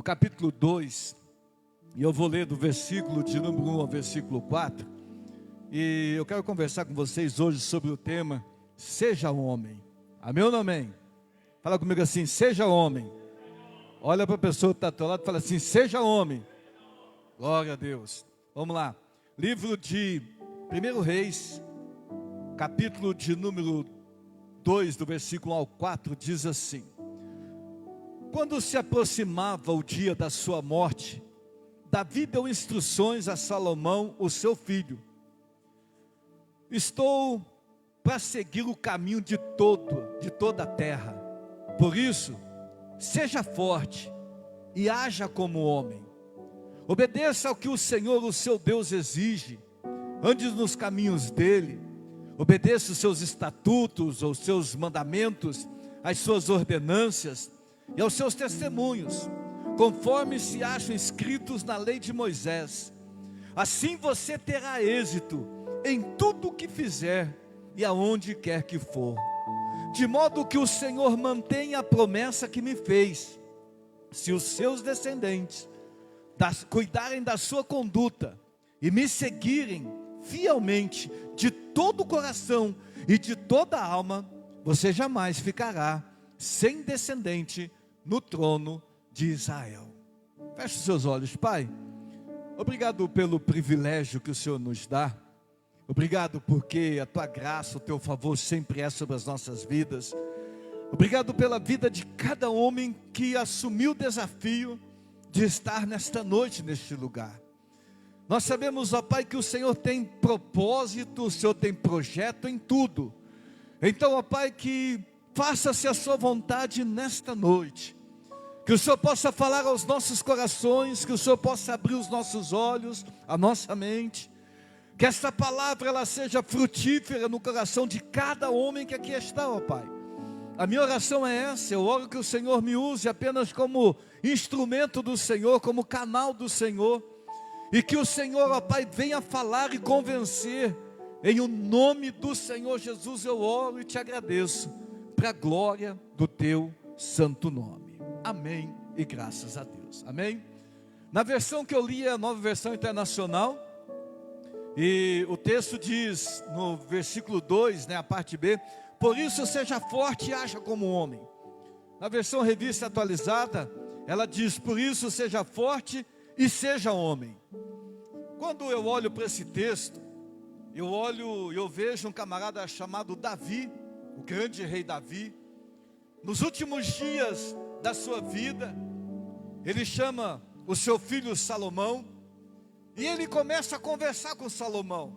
capítulo 2, e eu vou ler do versículo de número 1 ao versículo 4, e eu quero conversar com vocês hoje sobre o tema, seja homem. Amém ou não amém? Fala comigo assim, seja homem. Olha para a pessoa que está ao teu lado e fala assim, seja homem. Glória a Deus. Vamos lá. Livro de 1 Reis, capítulo de número 2, do versículo 1 ao 4, diz assim: quando se aproximava o dia da sua morte, Davi deu instruções a Salomão, o seu filho: estou para seguir o caminho de toda a terra. Por isso, seja forte e haja como homem. Obedeça ao que o Senhor, o seu Deus, exige. Ande nos caminhos dele. Obedeça os seus estatutos, os seus mandamentos, as suas ordenâncias e aos seus testemunhos, conforme se acham escritos na lei de Moisés. Assim você terá êxito em tudo o que fizer e aonde quer que for. De modo que o Senhor mantenha a promessa que me fez. Se os seus descendentes cuidarem da sua conduta e me seguirem fielmente de todo o coração e de toda a alma, você jamais ficará sem descendente no trono de Israel. Feche os seus olhos. Pai, obrigado pelo privilégio que o Senhor nos dá. Obrigado porque a tua graça, o teu favor sempre é sobre as nossas vidas. Obrigado pela vida de cada homem que assumiu o desafio de estar nesta noite, neste lugar. Nós sabemos, ó Pai, que o Senhor tem propósito, o Senhor tem projeto em tudo. Então, ó Pai, que faça-se a sua vontade nesta noite. Que o Senhor possa falar aos nossos corações, que o Senhor possa abrir os nossos olhos, a nossa mente. Que esta palavra ela seja frutífera no coração de cada homem que aqui está, ó Pai. A minha oração é essa, eu oro que o Senhor me use apenas como instrumento do Senhor, como canal do Senhor. E que o Senhor, ó Pai, venha falar e convencer. Em o nome do Senhor Jesus eu oro e te agradeço, para a glória do teu santo nome. Amém e graças a Deus. Amém? Na versão que eu li, a Nova Versão Internacional, e o texto diz no versículo 2, a parte B: por isso seja forte e haja como homem. Na versão Revista Atualizada, ela diz: por isso seja forte e seja homem. Quando eu olho para esse texto, eu vejo um camarada chamado Davi, o grande rei Davi. Nos últimos dias da sua vida, ele chama o seu filho Salomão, e ele começa a conversar com Salomão.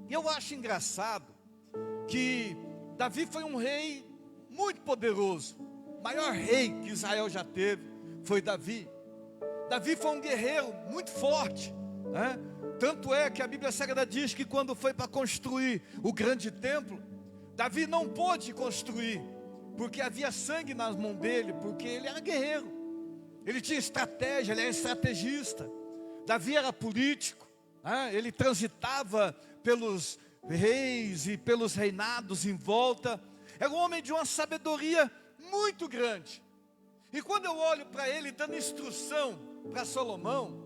E eu acho engraçado que Davi foi um rei muito poderoso. O maior rei que Israel já teve foi Davi. Davi foi um guerreiro muito forte, né? Tanto é que a Bíblia Sagrada diz que quando foi para construir o grande templo, Davi não pôde construir, porque havia sangue nas mãos dele, porque ele era guerreiro. Ele tinha estratégia, ele era estrategista. Davi era político, né? Ele transitava pelos reis e pelos reinados em volta. Era um homem de uma sabedoria muito grande. E quando eu olho para ele dando instrução para Salomão,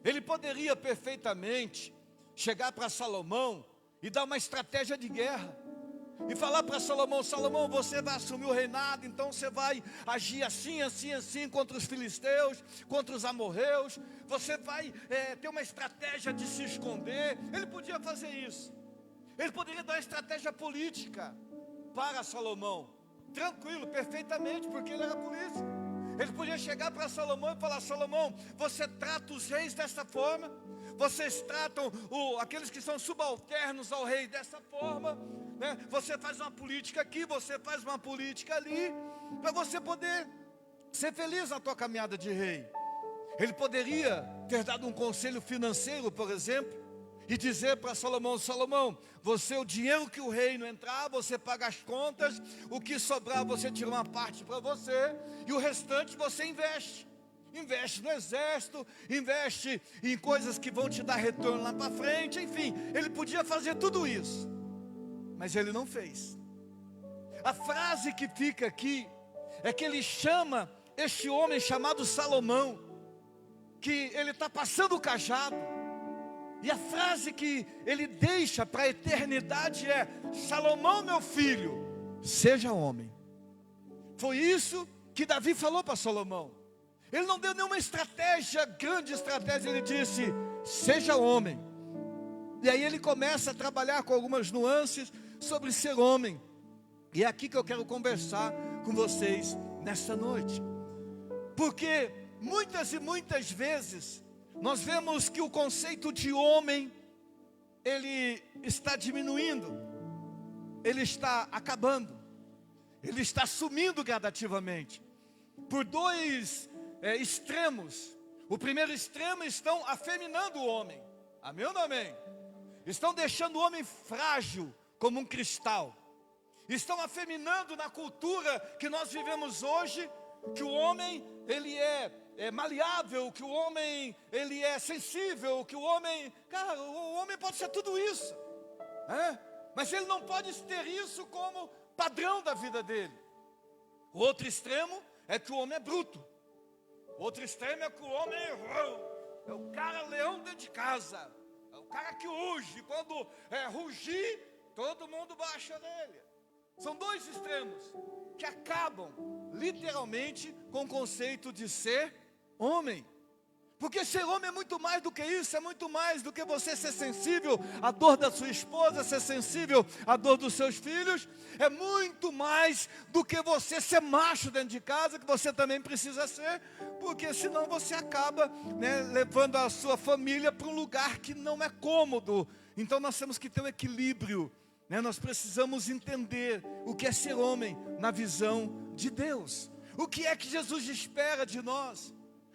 ele poderia perfeitamente chegar para Salomão e dar uma estratégia de guerra. E falar para Salomão: Salomão, você vai assumir o reinado, então você vai agir assim, assim, assim contra os filisteus, contra os amorreus. Você vai ter uma estratégia de se esconder. Ele podia fazer isso. Ele poderia dar uma estratégia política para Salomão. Tranquilo, perfeitamente, porque ele era político. Ele podia chegar para Salomão e falar: Salomão, você trata os reis dessa forma. Vocês tratam aqueles que são subalternos ao rei dessa forma, né? Você faz uma política aqui, você faz uma política ali, para você poder ser feliz na tua caminhada de rei. Ele poderia ter dado um conselho financeiro, por exemplo, e dizer para Salomão: Salomão, o dinheiro que o reino entrar, você paga as contas, o que sobrar você tira uma parte para você, e o restante você investe. Investe no exército, investe em coisas que vão te dar retorno lá para frente. Enfim, ele podia fazer tudo isso, mas ele não fez. A frase que fica aqui é que ele chama este homem chamado Salomão, que ele está passando o cajado, e a frase que ele deixa para a eternidade é: Salomão, meu filho, seja homem. Foi isso que Davi falou para Salomão. Ele não deu nenhuma estratégia, grande estratégia, ele disse: seja homem. E aí ele começa a trabalhar com algumas nuances sobre ser homem. E é aqui que eu quero conversar com vocês nesta noite. Porque muitas e muitas vezes nós vemos que o conceito de homem, ele está diminuindo, ele está acabando, ele está sumindo gradativamente, por dois extremos. O primeiro extremo, estão afeminando o homem, amém ou não amém? Estão deixando o homem frágil como um cristal, estão afeminando na cultura que nós vivemos hoje, que o homem ele é maleável, que o homem ele é sensível, que o homem, cara, o homem pode ser tudo isso, mas ele não pode ter isso como padrão da vida dele. O outro extremo é que o homem é bruto. O outro extremo é que o homem é o cara leão dentro de casa, é o cara que ruge, quando rugir, todo mundo baixa nele. São dois extremos que acabam literalmente com o conceito de ser homem. Porque ser homem é muito mais do que isso, é muito mais do que você ser sensível à dor da sua esposa, ser sensível à dor dos seus filhos, é muito mais do que você ser macho dentro de casa, que você também precisa ser, porque senão você acaba levando a sua família para um lugar que não é cômodo. Então nós temos que ter um equilíbrio, nós precisamos entender o que é ser homem na visão de Deus. O que é que Jesus espera de nós?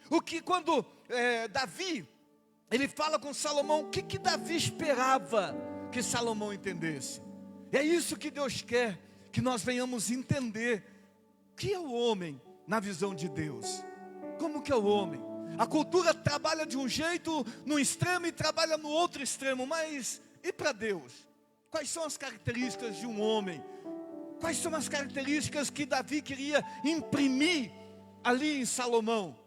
O que quando Davi, ele fala com Salomão, o que Davi esperava que Salomão entendesse? É isso que Deus quer, que nós venhamos entender. O que é o homem na visão de Deus? Como que é o homem? A cultura trabalha de um jeito, no extremo, e trabalha no outro extremo, mas e para Deus? Quais são as características de um homem? Quais são as características que Davi queria imprimir ali em Salomão?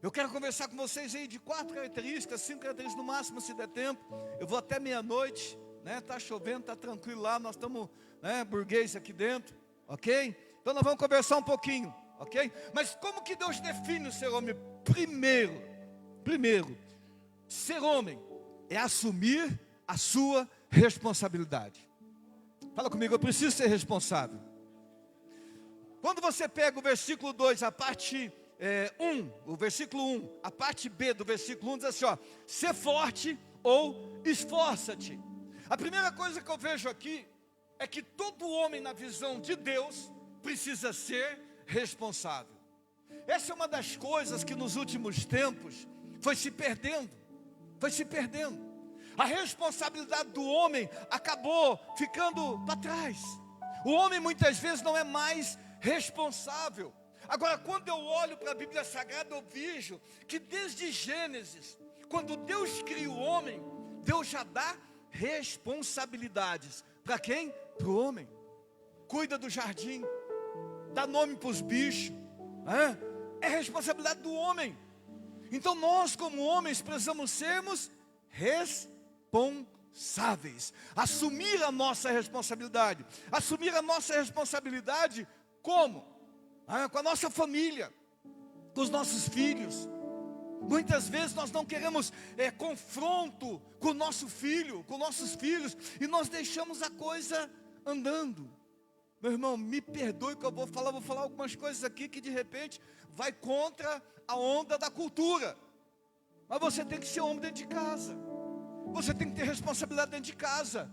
Eu quero conversar com vocês aí de 4 características, 5 características no máximo, se der tempo. Eu vou até meia-noite, está chovendo, está tranquilo lá, nós estamos burguês aqui dentro, ok? Então nós vamos conversar um pouquinho, ok? Mas como que Deus define o ser homem? Primeiro, ser homem é assumir a sua responsabilidade. Fala comigo, eu preciso ser responsável. Quando você pega o versículo 2, a parte 1, o versículo 1, a parte B do versículo 1 diz assim, ser forte ou esforça-te. A primeira coisa que eu vejo aqui é que todo homem na visão de Deus precisa ser responsável. Essa é uma das coisas que nos últimos tempos foi se perdendo. A responsabilidade do homem acabou ficando para trás. O homem muitas vezes não é mais responsável. Agora, quando eu olho para a Bíblia Sagrada, eu vejo que desde Gênesis, quando Deus cria o homem, Deus já dá responsabilidades. Para quem? Para o homem. Cuida do jardim, dá nome para os bichos. É responsabilidade do homem. Então nós, como homens, precisamos sermos responsáveis. Assumir a nossa responsabilidade. Assumir a nossa responsabilidade como? Com a nossa família, com os nossos filhos. Muitas vezes nós não queremos confronto com o nosso filho, com nossos filhos, e nós deixamos a coisa andando. Meu irmão, me perdoe que eu vou falar algumas coisas aqui que de repente vai contra a onda da cultura. Mas você tem que ser homem dentro de casa. Você tem que ter responsabilidade dentro de casa.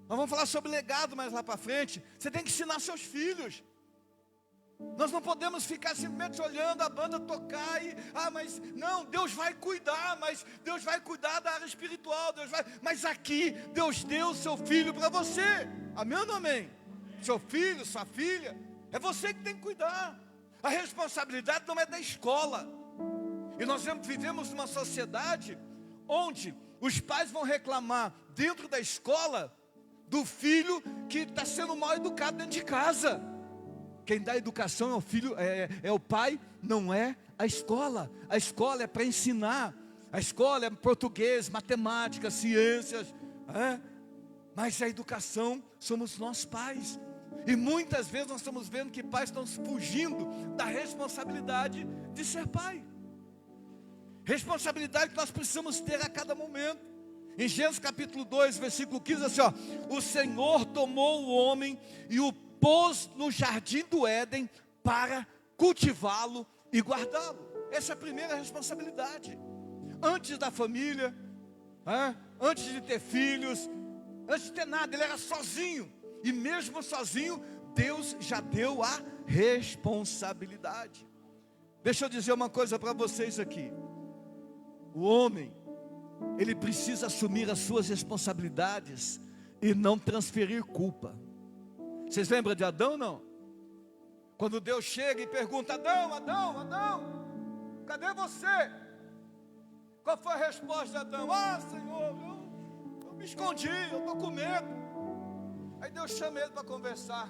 Nós vamos falar sobre legado mais lá para frente. Você tem que ensinar seus filhos. Nós não podemos ficar simplesmente olhando a banda tocar e, mas não, Deus vai cuidar, mas Deus vai cuidar da área espiritual, mas aqui Deus deu o seu filho para você, amém ou não amém? Seu filho, sua filha, é você que tem que cuidar. A responsabilidade não é da escola. E nós vivemos numa sociedade onde os pais vão reclamar dentro da escola do filho que está sendo mal educado dentro de casa. Quem dá educação é o filho, é o pai, não é a escola. A escola é para ensinar. A escola é português, matemática, ciências. Mas a educação somos nós pais. E muitas vezes nós estamos vendo que pais estão fugindo da responsabilidade de ser pai. Responsabilidade que nós precisamos ter a cada momento. Em Gênesis capítulo 2, versículo 15, assim, ó: o Senhor tomou o homem e o pôs no jardim do Éden para cultivá-lo e guardá-lo. Essa é a primeira responsabilidade. Antes da família, antes de ter filhos, antes de ter nada, ele era sozinho. E mesmo sozinho, Deus já deu a responsabilidade. Deixa eu dizer uma coisa para vocês aqui. O homem, ele precisa assumir as suas responsabilidades e não transferir culpa. Vocês lembram de Adão ou não? Quando Deus chega e pergunta: Adão, cadê você? Qual foi a resposta de Adão? Senhor, eu me escondi, eu estou com medo. Aí Deus chama ele para conversar.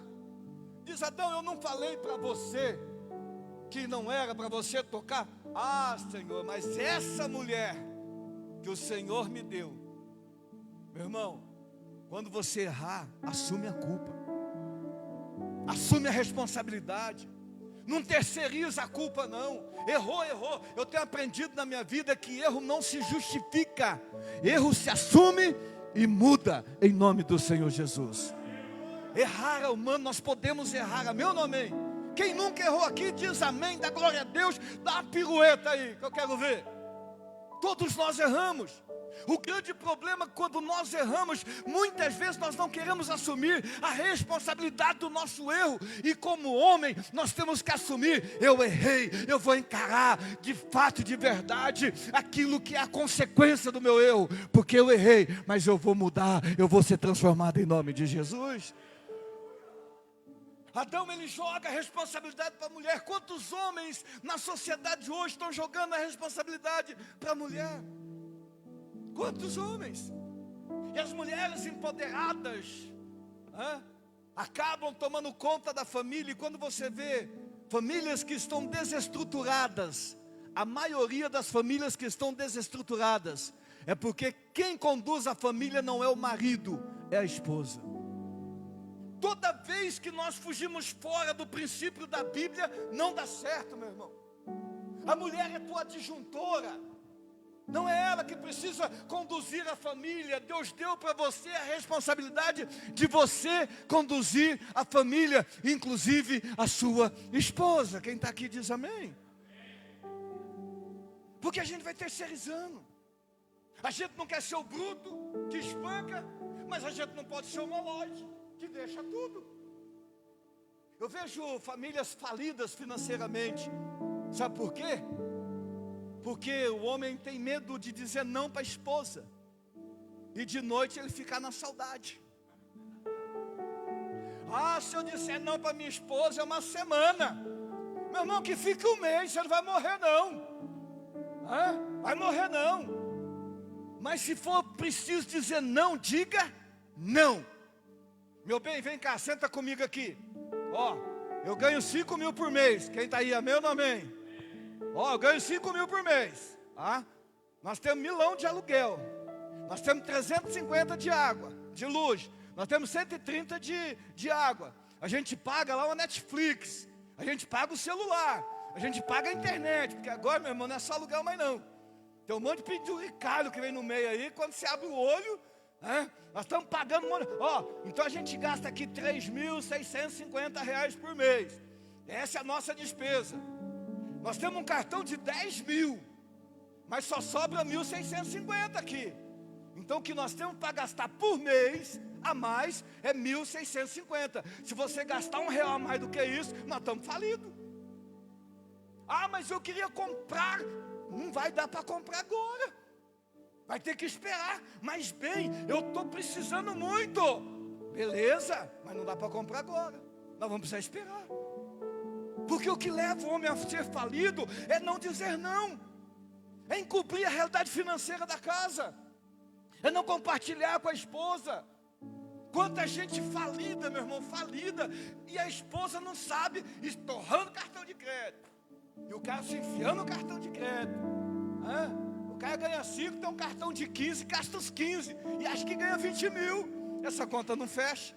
Diz: Adão, eu não falei para você que não era para você tocar? Senhor, mas essa mulher que o Senhor me deu. Meu irmão, quando você errar, assume a culpa, assume a responsabilidade. Não terceiriza a culpa não. Errou. Eu tenho aprendido na minha vida que erro não se justifica. Erro se assume e muda em nome do Senhor Jesus. Errar é humano, nós podemos errar, amém ou não amém? Quem nunca errou aqui diz amém, dá glória a Deus, dá uma pirueta aí, que eu quero ver. Todos nós erramos. O grande problema é quando nós erramos, muitas vezes nós não queremos assumir a responsabilidade do nosso erro. E como homem, nós temos que assumir: eu errei, eu vou encarar de fato, de verdade, aquilo que é a consequência do meu erro. Porque eu errei, mas eu vou mudar, eu vou ser transformado em nome de Jesus. Adão, ele joga a responsabilidade para a mulher. Quantos homens na sociedade hoje estão jogando a responsabilidade para a mulher? Quantos homens? E as mulheres empoderadas acabam tomando conta da família. E quando você vê famílias que estão desestruturadas, a maioria das famílias que estão desestruturadas é porque quem conduz a família não é o marido, é a esposa. Toda vez que nós fugimos fora do princípio da Bíblia, não dá certo, meu irmão. A mulher é tua adjuntora. Não é ela que precisa conduzir a família. Deus deu para você a responsabilidade de você conduzir a família, inclusive a sua esposa. Quem está aqui diz amém. Porque a gente vai terceirizando. A gente não quer ser o bruto que espanca, mas a gente não pode ser o malote que deixa tudo. Eu vejo famílias falidas financeiramente. Sabe por quê? Porque o homem tem medo de dizer não para a esposa. E de noite ele fica na saudade. Se eu disser não para minha esposa é uma semana. Meu irmão, que fica um mês, você não vai morrer não. Vai morrer não. Mas se for preciso dizer não, diga não. Meu bem, vem cá, senta comigo aqui. Eu ganho 5 mil por mês. Quem está aí, amém ou não amém? Eu ganho 5 mil por mês. Nós temos 1.000 de aluguel. Nós temos 350 de água, de luz. Nós temos 130 de água. A gente paga lá uma Netflix. A gente paga o celular. A gente paga a internet. Porque agora, meu irmão, não é só aluguel mais não. Tem um monte de penduricalho que vem no meio aí. Quando você abre o olho, nós estamos pagando um monte. Então a gente gasta aqui R$3.650 por mês. Essa é a nossa despesa. Nós temos um cartão de 10 mil, mas só sobra 1.650 aqui. Então o que nós temos para gastar por mês a mais é 1.650. Se você gastar R$1 a mais do que isso, nós estamos falidos. Mas eu queria comprar. Não vai dar para comprar agora. Vai ter que esperar. Mas bem, eu estou precisando muito. Beleza, mas não dá para comprar agora. Nós vamos precisar esperar. Porque o que leva o homem a ser falido é não dizer não. É encobrir a realidade financeira da casa. É não compartilhar com a esposa. Quanta gente falida, meu irmão, falida, e a esposa não sabe, estorrando cartão de crédito. E o cara se enfiando no cartão de crédito. O cara ganha 5, tem um cartão de 15, gasta os 15, e acha que ganha 20 mil. Essa conta não fecha.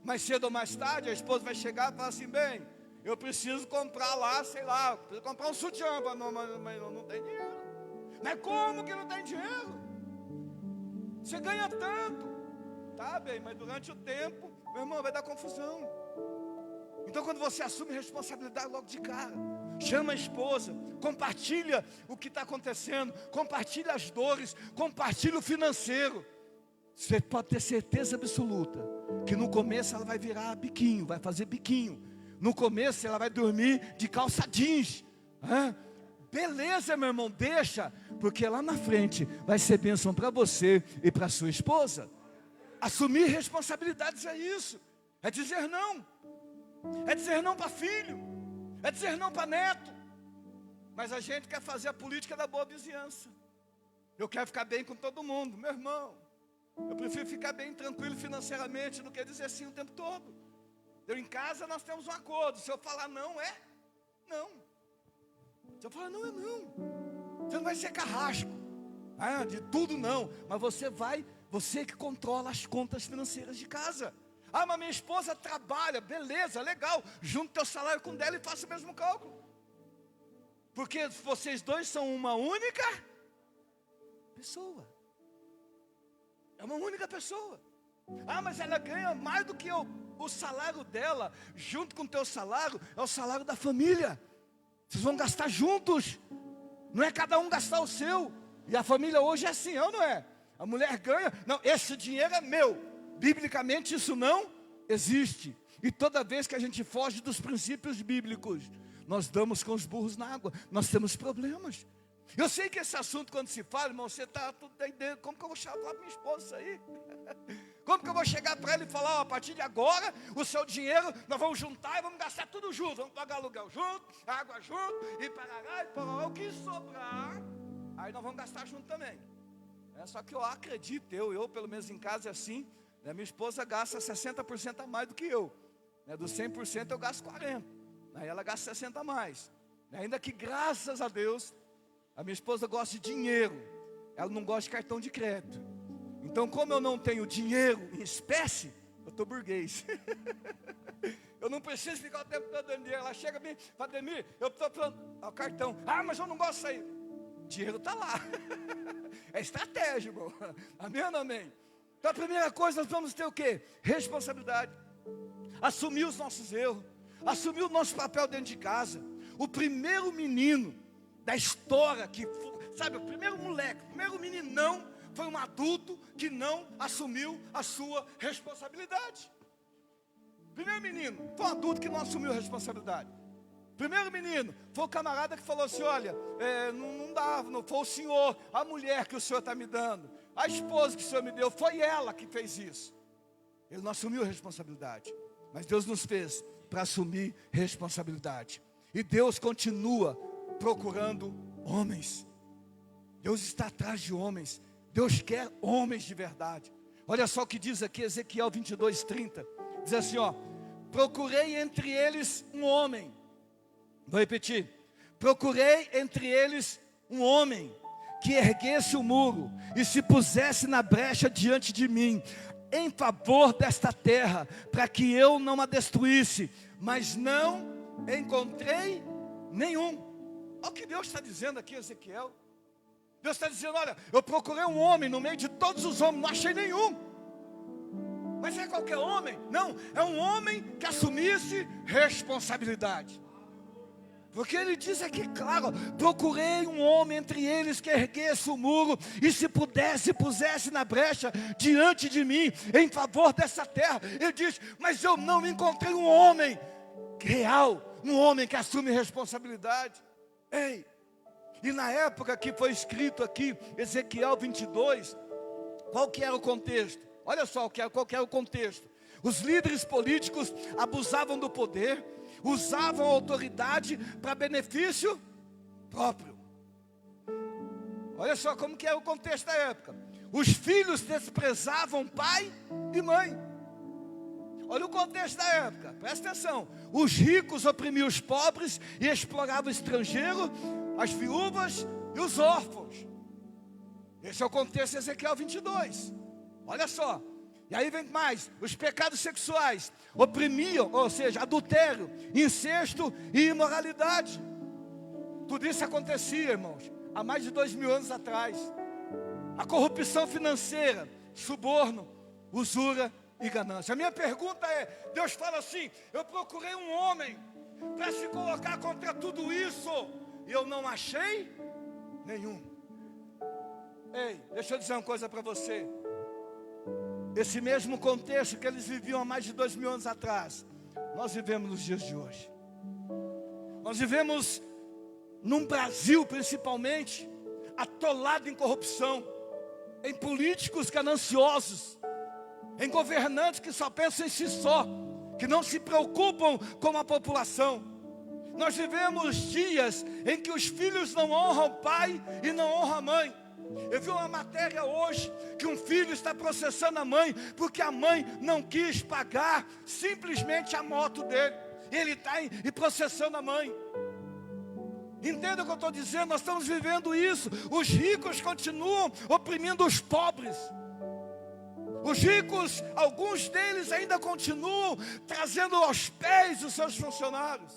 Mais cedo ou mais tarde, a esposa vai chegar e falar assim: bem, eu preciso comprar lá, sei lá, preciso comprar um sutiã, mas não tem dinheiro. Mas como que não tem dinheiro? Você ganha tanto. Tá bem, mas durante o tempo, meu irmão, vai dar confusão. Então quando você assume responsabilidade logo de cara, chama a esposa, compartilha o que está acontecendo, compartilha as dores, compartilha o financeiro. Você pode ter certeza absoluta que no começo ela vai virar biquinho, vai fazer biquinho. No começo ela vai dormir de calça jeans. Beleza, meu irmão, deixa, porque lá na frente vai ser bênção para você e para sua esposa. Assumir responsabilidades é isso, é dizer não para filho, é dizer não para neto. Mas a gente quer fazer a política da boa vizinhança. Eu quero ficar bem com todo mundo. Meu irmão, eu prefiro ficar bem tranquilo financeiramente do que dizer sim o tempo todo. Eu em casa nós temos um acordo, se eu falar não, é não. Se eu falar não, é não. Você não vai ser carrasco, de tudo não, mas você que controla as contas financeiras de casa. Mas minha esposa trabalha, beleza, legal, junta teu salário com dela e faça o mesmo cálculo. Porque vocês dois são uma única pessoa. É uma única pessoa. Mas ela ganha mais do que o salário dela, junto com o teu salário, é o salário da família. Vocês vão gastar juntos. Não é cada um gastar o seu. E a família hoje é assim, não é? A mulher ganha, não, esse dinheiro é meu. Biblicamente isso não existe. E toda vez que a gente foge dos princípios bíblicos, nós damos com os burros na água. Nós temos problemas. Eu sei que esse assunto, quando se fala, irmão, você está tudo aí dentro. Como que eu vou falar para minha esposa isso aí? Como que eu vou chegar para ela e falar: a partir de agora, o seu dinheiro, nós vamos juntar e vamos gastar tudo junto. Vamos pagar aluguel junto, água junto, e parará, o que sobrar, aí nós vamos gastar junto também. Só que eu acredito, eu pelo menos em casa é assim, né? Minha esposa gasta 60% a mais do que eu. Dos 100% eu gasto 40%. Aí ela gasta 60% a mais. Ainda que, graças a Deus, a minha esposa gosta de dinheiro, ela não gosta de cartão de crédito. Então, como eu não tenho dinheiro em espécie, eu estou burguês. Eu não preciso ficar o tempo todo dando dinheiro. Ela chega a mim, fala: Ademir, eu estou falando, o cartão. Mas eu não gosto disso aí. O dinheiro está lá. É estratégia, irmão. Amém ou não amém? Então a primeira coisa, nós vamos ter o quê? Responsabilidade. Assumir os nossos erros. Assumir o nosso papel dentro de casa. O primeiro menino da história, o primeiro moleque, o primeiro meninão, foi um adulto que não assumiu a sua responsabilidade. Primeiro menino foi um adulto que não assumiu a responsabilidade. Primeiro menino foi o camarada que falou assim: olha, não dá, não foi o senhor, a mulher que o senhor está me dando, a esposa que o senhor me deu, foi ela que fez isso. Ele não assumiu a responsabilidade, mas Deus nos fez para assumir responsabilidade. E Deus continua procurando homens. Deus está atrás de homens. Deus quer homens de verdade. Olha só o que diz aqui Ezequiel 22:30. Diz assim: procurei entre eles um homem. Vou repetir: procurei entre eles um homem que erguesse o muro e se pusesse na brecha diante de mim, em favor desta terra, para que eu não a destruísse, mas não encontrei nenhum. Olha o que Deus está dizendo aqui, Ezequiel. Deus está dizendo: olha, eu procurei um homem no meio de todos os homens, não achei nenhum. Mas é qualquer homem? Não, é um homem que assumisse responsabilidade. Porque ele diz aqui, claro: procurei um homem entre eles que erguesse o muro e se pudesse, pusesse na brecha diante de mim, em favor dessa terra. Ele diz: mas eu não encontrei um homem real, um homem que assume responsabilidade. Ei, e na época que foi escrito aqui, Ezequiel 22, qual que era o contexto? Olha só qual que era o contexto. Os líderes políticos abusavam do poder, usavam a autoridade para benefício próprio. Olha só como que é o contexto da época. Os filhos desprezavam pai e mãe. Olha o contexto da época, presta atenção. Os ricos oprimiam os pobres e exploravam o estrangeiro, as viúvas e os órfãos. Esse é o contexto de Ezequiel 22. Olha só. E aí vem mais, os pecados sexuais oprimiam, ou seja, adultério, incesto e imoralidade. Tudo isso acontecia, irmãos, há mais de 2000 anos atrás. A corrupção financeira, suborno, usura e ganância. A minha pergunta é, Deus fala assim, eu procurei um homem para se colocar contra tudo isso, e eu não achei nenhum. Ei, deixa eu dizer uma coisa para você. Esse mesmo contexto que eles viviam há mais de 2000 anos atrás, nós vivemos nos dias de hoje. Nós vivemos num Brasil principalmente atolado em corrupção, em políticos gananciosos, em governantes que só pensam em si só, que não se preocupam com a população. Nós vivemos dias em que os filhos não honram o pai e não honram a mãe. Eu vi uma matéria hoje que um filho está processando a mãe porque a mãe não quis pagar simplesmente a moto dele. Ele está processando a mãe. Entenda o que eu estou dizendo, nós estamos vivendo isso. Os ricos continuam oprimindo os pobres. Os ricos, alguns deles ainda continuam trazendo aos pés os seus funcionários.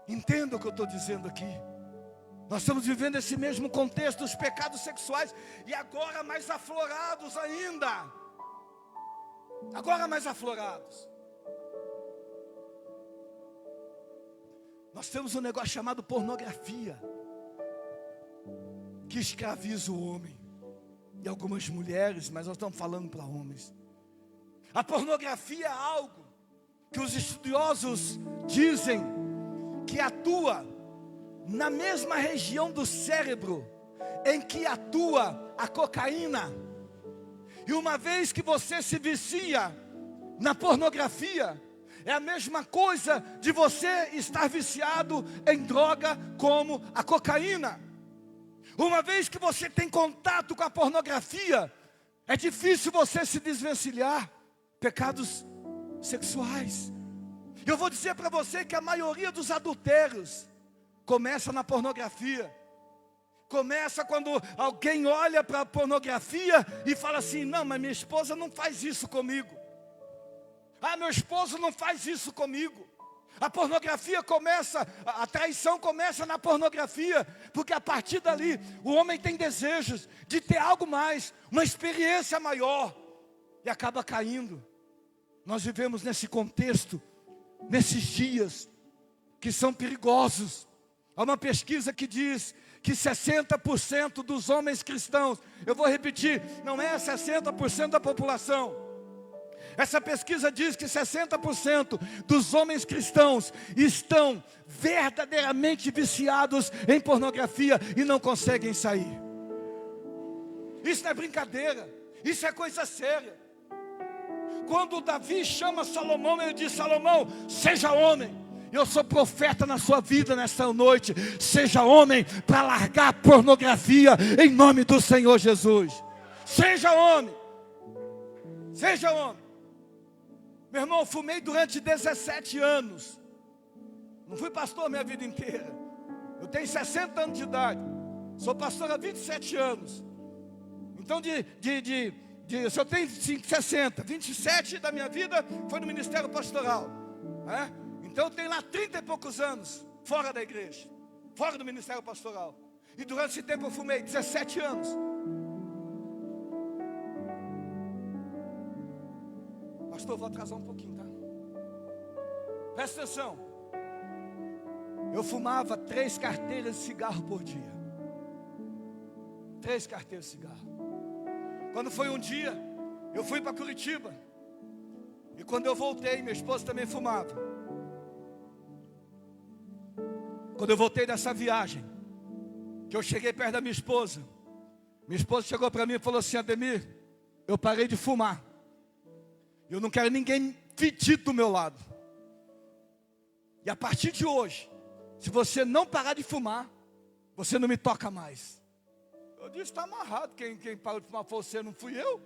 Entenda o que eu estou dizendo aqui. Nós estamos vivendo esse mesmo contexto dos pecados sexuais e agora mais aflorados ainda. Agora mais aflorados. Nós temos um negócio chamado pornografia, que escraviza o homem. E algumas mulheres, mas nós estamos falando para homens. A pornografia é algo que os estudiosos dizem que atua na mesma região do cérebro em que atua a cocaína. E uma vez que você se vicia na pornografia, é a mesma coisa de você estar viciado em droga como a cocaína. Uma vez que você tem contato com a pornografia, é difícil você se desvencilhar. Pecados sexuais. Eu vou dizer para você que a maioria dos adultérios começa na pornografia. Começa quando alguém olha para a pornografia e fala assim, não, mas minha esposa não faz isso comigo. Ah, meu esposo não faz isso comigo. A pornografia começa, a traição começa na pornografia, porque a partir dali o homem tem desejos de ter algo mais, uma experiência maior, e acaba caindo. Nós vivemos nesse contexto, nesses dias que são perigosos. Há uma pesquisa que diz que 60% dos homens cristãos, eu vou repetir, não é 60% da população. Essa pesquisa diz que 60% dos homens cristãos estão verdadeiramente viciados em pornografia e não conseguem sair. Isso não é brincadeira, isso é coisa séria. Quando Davi chama Salomão, ele diz, Salomão, seja homem. Eu sou profeta na sua vida nesta noite. Seja homem para largar a pornografia em nome do Senhor Jesus. Seja homem. Seja homem. Meu irmão, eu fumei durante 17 anos. Não fui pastor a minha vida inteira. Eu tenho 60 anos de idade. Sou pastor há 27 anos. Então, se eu tenho 60, 27 da minha vida foi no ministério pastoral. Então, eu tenho lá 30 e poucos anos fora da igreja, fora do ministério pastoral. E durante esse tempo eu fumei 17 anos. Pastor, eu vou atrasar um pouquinho, tá? Presta atenção. Eu fumava 3 carteiras de cigarro por dia. 3 carteiras de cigarro. Quando foi um dia, eu fui para Curitiba. E quando eu voltei, minha esposa também fumava. Quando eu voltei dessa viagem, que eu cheguei perto da minha esposa chegou para mim e falou assim, Ademir, eu parei de fumar. Eu não quero ninguém fedido do meu lado. E a partir de hoje, se você não parar de fumar, você não me toca mais. Eu disse, está amarrado. Quem parou de fumar foi você, não fui eu.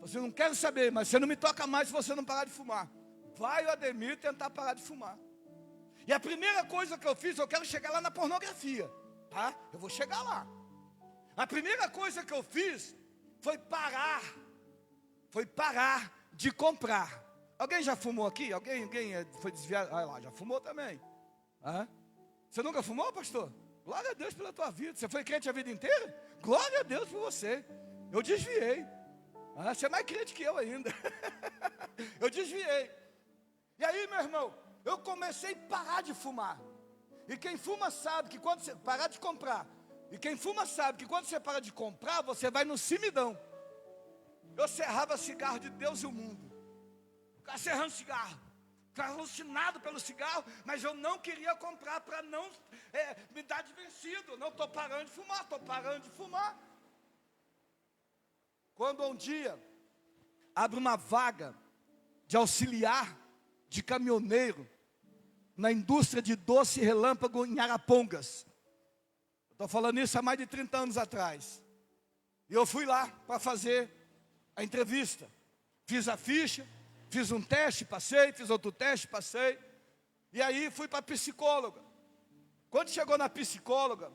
Você não quer saber, mas você não me toca mais se você não parar de fumar. Vai o Ademir tentar parar de fumar. E a primeira coisa que eu fiz, eu quero chegar lá na pornografia, tá? Eu vou chegar lá. A primeira coisa que eu fiz foi parar de comprar. Alguém já fumou aqui? Alguém foi desviado? Ah lá, já fumou também. Ah? Você nunca fumou, pastor? Glória a Deus pela tua vida. Você foi crente a vida inteira? Glória a Deus por você. Eu desviei. Ah, você é mais crente que eu ainda. Eu desviei. E aí, meu irmão, eu comecei a parar de fumar. E quem fuma sabe que quando você parar de comprar, e quem fuma sabe que quando você para de comprar, você vai no cimidão. Eu cerrava cigarro de Deus e o mundo. Ficava serrando cigarro. Ficava alucinado pelo cigarro, mas eu não queria comprar para não me dar de vencido. Não estou parando de fumar, estou parando de fumar. Quando um dia abre uma vaga de auxiliar de caminhoneiro na indústria de doce relâmpago em Arapongas. Estou falando isso há mais de 30 anos atrás. E eu fui lá para fazer a entrevista. Fiz a ficha, fiz um teste, passei, fiz outro teste, passei. E aí fui para a psicóloga. Quando chegou na psicóloga,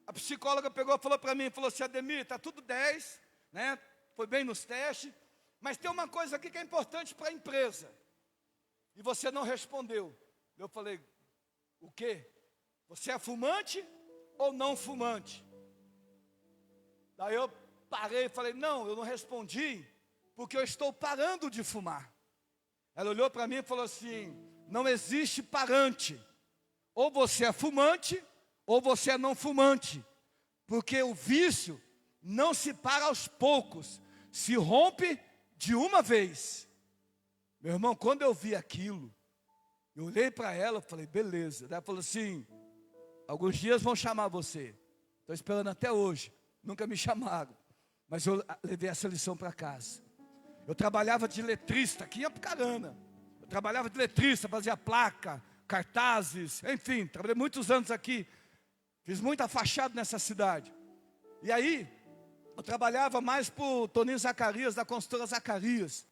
a psicóloga pegou e falou para mim, falou assim, Ademir, está tudo 10, né? Foi bem nos testes, mas tem uma coisa aqui que é importante para a empresa. E você não respondeu. Eu falei, o quê? Você é fumante ou não fumante? Daí eu parei e falei, não, eu não respondi, porque eu estou parando de fumar. Ela olhou para mim e falou assim, não existe parante. Ou você é fumante, ou você é não fumante. Porque o vício não se para aos poucos, se rompe de uma vez. Meu irmão, quando eu vi aquilo, eu olhei para ela e falei, beleza. Ela falou assim, alguns dias vão chamar você. Estou esperando até hoje, nunca me chamaram. Mas eu levei essa lição para casa. Eu trabalhava de letrista aqui em Apucarana. Eu trabalhava de letrista, fazia placa, cartazes, enfim, trabalhei muitos anos aqui. Fiz muita fachada nessa cidade. E aí, eu trabalhava mais para o Toninho Zacarias, da construtora Zacarias.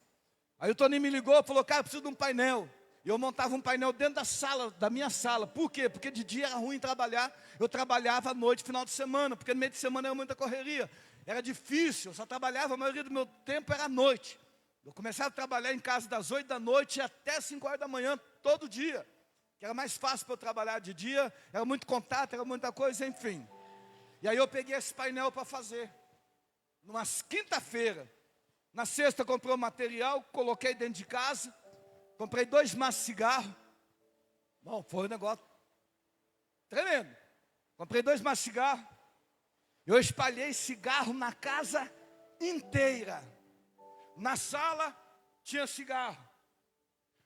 Aí o Toninho me ligou e falou, cara, eu preciso de um painel. E eu montava um painel dentro da sala, da minha sala. Por quê? Porque de dia era ruim trabalhar. Eu trabalhava à noite, final de semana, porque no meio de semana era muita correria. Era difícil, eu só trabalhava, a maioria do meu tempo era à noite. Eu começava a trabalhar em casa das 8 da noite até 5 horas da manhã, todo dia. Que era mais fácil para eu trabalhar de dia, era muito contato, era muita coisa, enfim. E aí eu peguei esse painel para fazer. Numa quinta-feira. Na sexta eu comprei o material, coloquei dentro de casa. Comprei 2 maços de cigarro. Bom, foi um negócio tremendo. Comprei 2 maços de cigarro. Eu espalhei cigarro na casa inteira. Na sala tinha cigarro.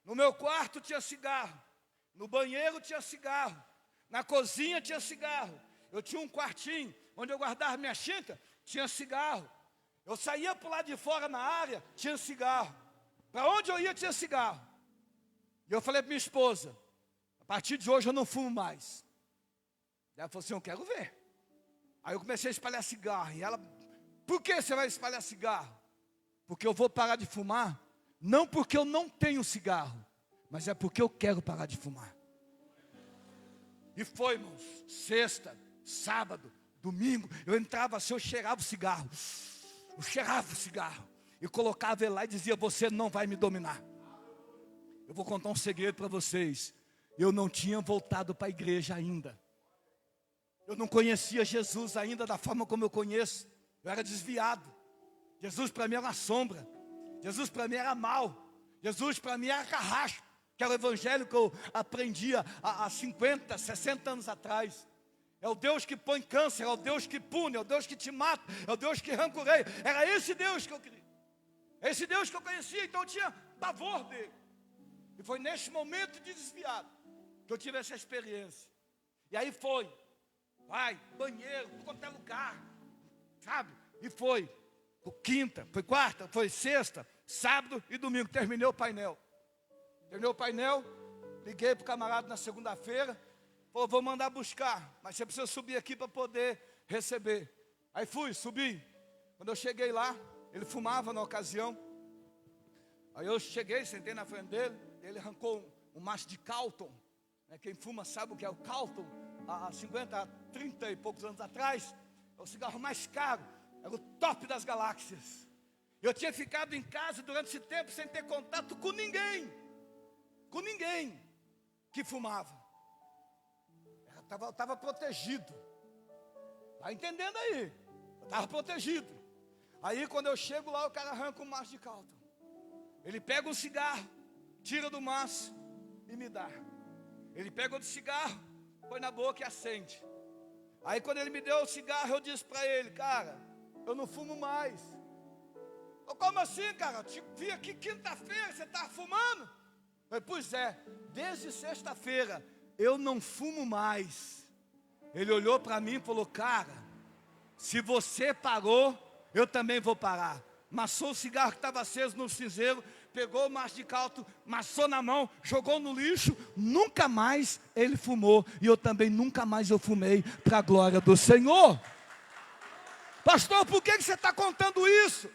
No meu quarto tinha cigarro. No banheiro tinha cigarro. Na cozinha tinha cigarro. Eu tinha um quartinho onde eu guardava minha xinca, tinha cigarro. Eu saía para o lado de fora na área, tinha cigarro. Para onde eu ia tinha cigarro. E eu falei para minha esposa, a partir de hoje eu não fumo mais. Ela falou assim, eu quero ver. Aí eu comecei a espalhar cigarro. E ela, por que você vai espalhar cigarro? Porque eu vou parar de fumar, não porque eu não tenho cigarro, mas é porque eu quero parar de fumar. E foi, irmãos, sexta, sábado, domingo, eu entrava assim, eu cheirava o cigarro. Eu cheirava o cigarro. E colocava ele lá e dizia, você não vai me dominar. Eu vou contar um segredo para vocês. Eu não tinha voltado para a igreja ainda. Eu não conhecia Jesus ainda da forma como eu conheço. Eu era desviado. Jesus para mim era uma sombra. Jesus para mim era mal. Jesus para mim era carrasco. Que era o evangelho que eu aprendia há 50, 60 anos atrás. É o Deus que põe câncer, é o Deus que pune, é o Deus que te mata, é o Deus que arranca o rei. Era esse Deus que eu queria. Esse Deus que eu conhecia, então eu tinha pavor dele. E foi neste momento de desviado que eu tive essa experiência. E aí foi. Vai, banheiro, por qualquer lugar. Sabe? E foi. Foi quinta, foi quarta, foi sexta, sábado e domingo. Terminei o painel. Terminei o painel. Liguei para o camarada na segunda-feira. Falou, vou mandar buscar. Mas você precisa subir aqui para poder receber. Aí fui, subi. Quando eu cheguei lá, ele fumava na ocasião. Aí eu cheguei, sentei na frente dele, ele arrancou um maço de Calton, né? Quem fuma sabe o que é o Calton, há 50, 30 e poucos anos atrás, é o cigarro mais caro, era o top das galáxias. Eu tinha ficado em casa durante esse tempo sem ter contato com ninguém que fumava. Eu estava protegido, está entendendo aí? Eu estava protegido. Aí quando eu chego lá, o cara arranca um maço de Calton. Ele pega um cigarro, tira do maço e me dá. Ele pega outro cigarro, põe na boca e acende. Aí quando ele me deu o cigarro, eu disse para ele: cara, eu não fumo mais. Eu, como assim, cara? Eu te vi aqui quinta-feira, você está fumando? Eu falei: pois é, desde sexta-feira eu não fumo mais. Ele olhou para mim e falou: cara, se você parou, eu também vou parar. Maçou o cigarro que estava aceso no cinzeiro, pegou o maço de Calton, maçou na mão, jogou no lixo, nunca mais ele fumou, e eu também nunca mais eu fumei, para a glória do Senhor. Pastor, por que você está contando isso?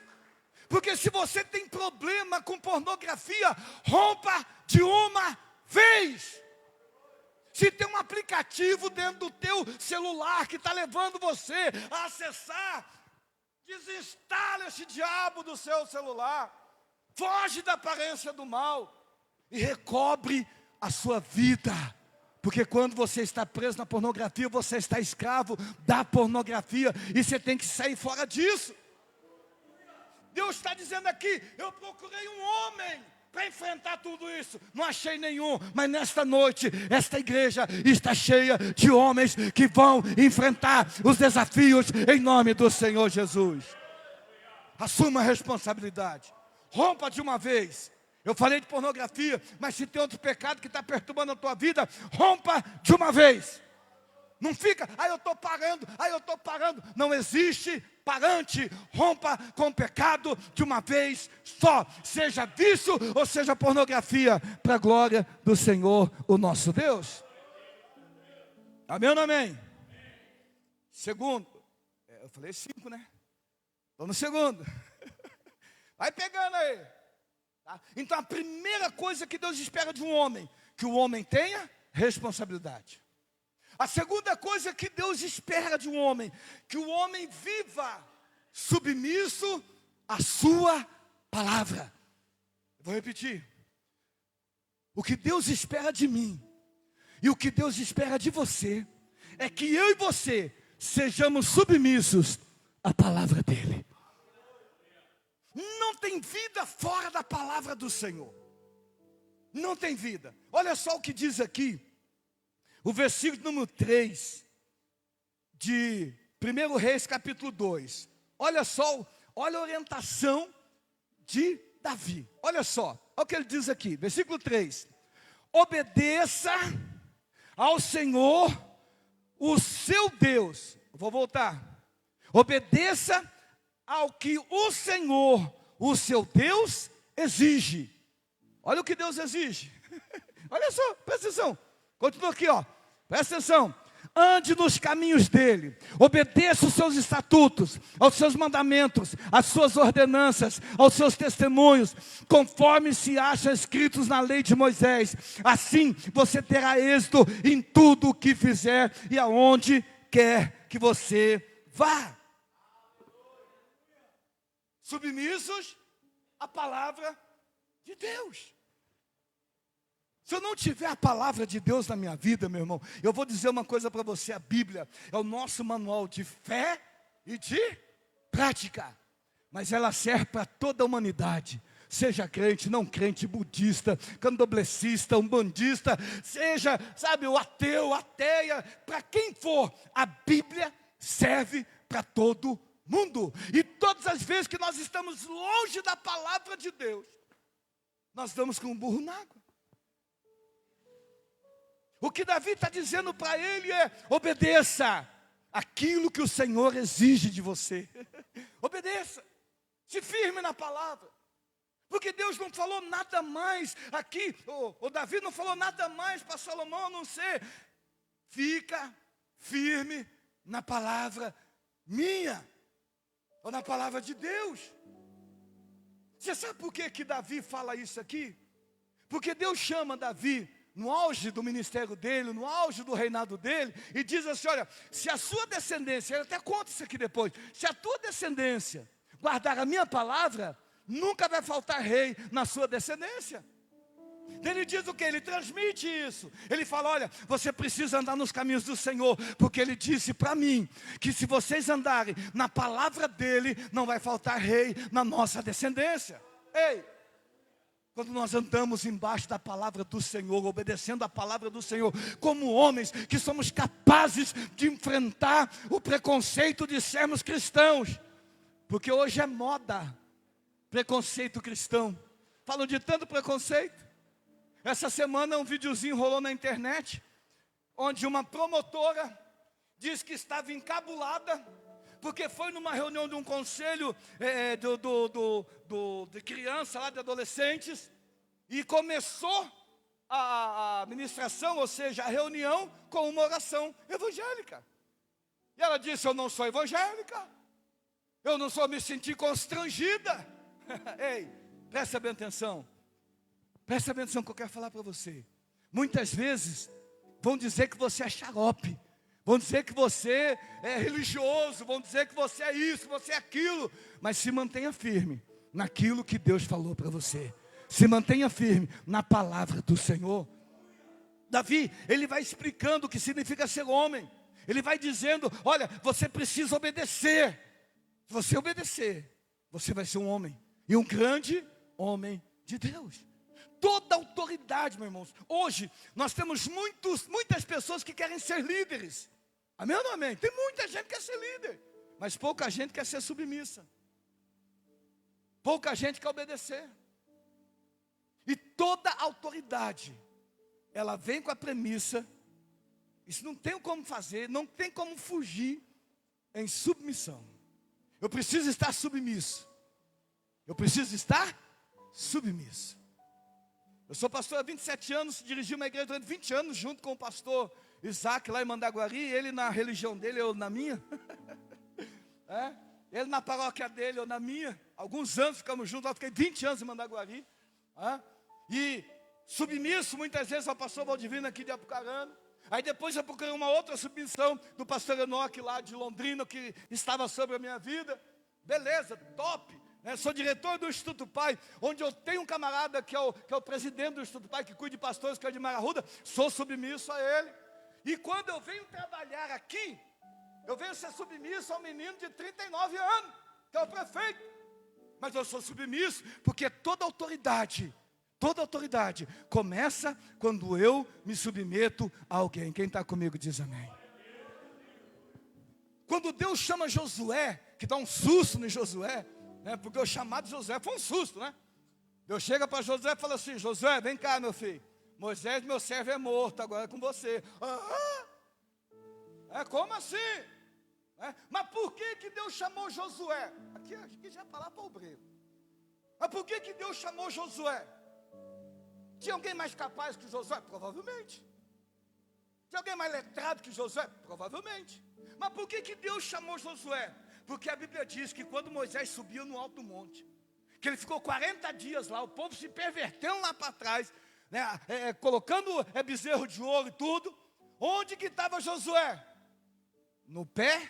Porque se você tem problema com pornografia, rompa de uma vez. Se tem um aplicativo dentro do teu celular que está levando você a acessar, desinstala esse diabo do seu celular. Foge da aparência do mal e recobre a sua vida. Porque quando você está preso na pornografia, você está escravo da pornografia e você tem que sair fora disso. Deus está dizendo aqui: eu procurei um homem para enfrentar tudo isso, não achei nenhum, mas nesta noite, esta igreja está cheia de homens que vão enfrentar os desafios em nome do Senhor Jesus. Assuma a responsabilidade, rompa de uma vez. Eu falei de pornografia, mas se tem outro pecado que está perturbando a tua vida, rompa de uma vez. Não fica: eu estou parando. Não existe parante. Rompa com o pecado de uma vez só. Seja vício ou seja pornografia, para a glória do Senhor, o nosso Deus. Amém ou não amém? Segundo, eu falei 5, né? Estou no segundo. Vai pegando aí. Tá? Então a primeira coisa que Deus espera de um homem, que o homem tenha responsabilidade. A segunda coisa que Deus espera de um homem, que o homem viva submisso à sua palavra. Vou repetir. O que Deus espera de mim e o que Deus espera de você é que eu e você sejamos submissos à palavra dele. Não tem vida fora da palavra do Senhor. Não tem vida. Olha só o que diz aqui. O versículo número 3 de 1 Reis capítulo 2. Olha só, olha a orientação de Davi. Olha só, olha o que ele diz aqui, versículo 3. Obedeça ao Senhor, o seu Deus. Vou voltar. Obedeça ao que o Senhor, o seu Deus, exige. Olha o que Deus exige. Olha só, presta atenção. Continua aqui, ó. Presta atenção. Ande nos caminhos dele, obedeça os seus estatutos, aos seus mandamentos, às suas ordenanças, aos seus testemunhos, conforme se acha escritos na lei de Moisés. Assim você terá êxito em tudo o que fizer e aonde quer que você vá. Submissos à palavra de Deus. Se eu não tiver a palavra de Deus na minha vida, meu irmão, eu vou dizer uma coisa para você: a Bíblia é o nosso manual de fé e de prática, mas ela serve para toda a humanidade, seja crente, não crente, budista, candomblessista, umbandista, seja, sabe, o ateu, ateia, para quem for, a Bíblia serve para todo mundo. E todas as vezes que nós estamos longe da palavra de Deus, nós damos com um burro na água. O que Davi está dizendo para ele é: obedeça aquilo que o Senhor exige de você. Obedeça, se firme na palavra. Porque Deus não falou nada mais aqui, o Davi não falou nada mais para Salomão, a não ser: fica firme na palavra minha, ou na palavra de Deus. Você sabe por que Davi fala isso aqui? Porque Deus chama Davi no auge do ministério dele, no auge do reinado dele, e diz assim, olha, se a sua descendência, ele até conta isso aqui depois, se a tua descendência guardar a minha palavra, nunca vai faltar rei na sua descendência. Ele diz o que? Ele transmite isso. Ele fala, olha, você precisa andar nos caminhos do Senhor, porque Ele disse para mim, que se vocês andarem na palavra dEle, não vai faltar rei na nossa descendência. Ei, quando nós andamos embaixo da palavra do Senhor, obedecendo a palavra do Senhor, como homens que somos capazes de enfrentar o preconceito de sermos cristãos, porque hoje é moda, preconceito cristão. Falam de tanto preconceito. Essa semana um videozinho rolou na internet, onde uma promotora diz que estava encabulada, porque foi numa reunião de um conselho de criança, lá de adolescentes, e começou a ministração, ou seja, a reunião, com uma oração evangélica. E ela disse, eu não sou evangélica, eu não sou, me senti constrangida. Ei, presta bem atenção. Presta atenção que eu quero falar para você. Muitas vezes vão dizer que você é xarope, vão dizer que você é religioso, vão dizer que você é isso, você é aquilo. Mas se mantenha firme naquilo que Deus falou para você. Se mantenha firme na palavra do Senhor. Davi, ele vai explicando o que significa ser homem. Ele vai dizendo, olha, você precisa obedecer. Se você obedecer, você vai ser um homem. E um grande homem de Deus. Toda autoridade, meus irmãos. Hoje, nós temos muitas pessoas que querem ser líderes. Amém ou não amém? Tem muita gente que quer ser líder. Mas pouca gente quer ser submissa. Pouca gente quer obedecer. E toda autoridade, ela vem com a premissa, isso não tem como fazer, não tem como fugir, em submissão. Eu preciso estar submisso. Eu preciso estar submisso. Eu sou pastor há 27 anos, dirigi uma igreja durante 20 anos, junto com o pastor Isaac, lá em Mandaguari, ele na religião dele, eu na minha. Ele na paróquia dele, eu na minha. Alguns anos ficamos juntos, eu fiquei 20 anos em Mandaguari. E submisso muitas vezes ao pastor Valdivino aqui de Apucarana. Aí depois eu procurei uma outra submissão do pastor Enoque lá de Londrina, que estava sobre a minha vida. Beleza, top. Sou diretor do Instituto Pai, onde eu tenho um camarada que é o presidente do Instituto Pai, que cuida de pastores, que é de Mararruda. Sou submisso a ele. E quando eu venho trabalhar aqui, eu venho ser submisso ao menino de 39 anos, que é o prefeito. Mas eu sou submisso porque toda autoridade começa quando eu me submeto a alguém. Quem está comigo diz amém. Quando Deus chama Josué, que dá um susto em Josué, porque o chamado de Josué foi um susto, né? Deus chega para Josué e fala assim, Josué, vem cá, meu filho. Moisés, meu servo, é morto, agora é com você. Como assim? Mas por que Deus chamou Josué? Aqui já é palavra para o obreiro. Mas por que Deus chamou Josué? Tinha alguém mais capaz que Josué? Provavelmente. Tinha alguém mais letrado que Josué? Provavelmente. Mas por que Deus chamou Josué? Porque a Bíblia diz que quando Moisés subiu no alto monte, que ele ficou 40 dias lá, o povo se perverteu lá para trás, colocando bezerro de ouro e tudo. Onde que estava Josué? No pé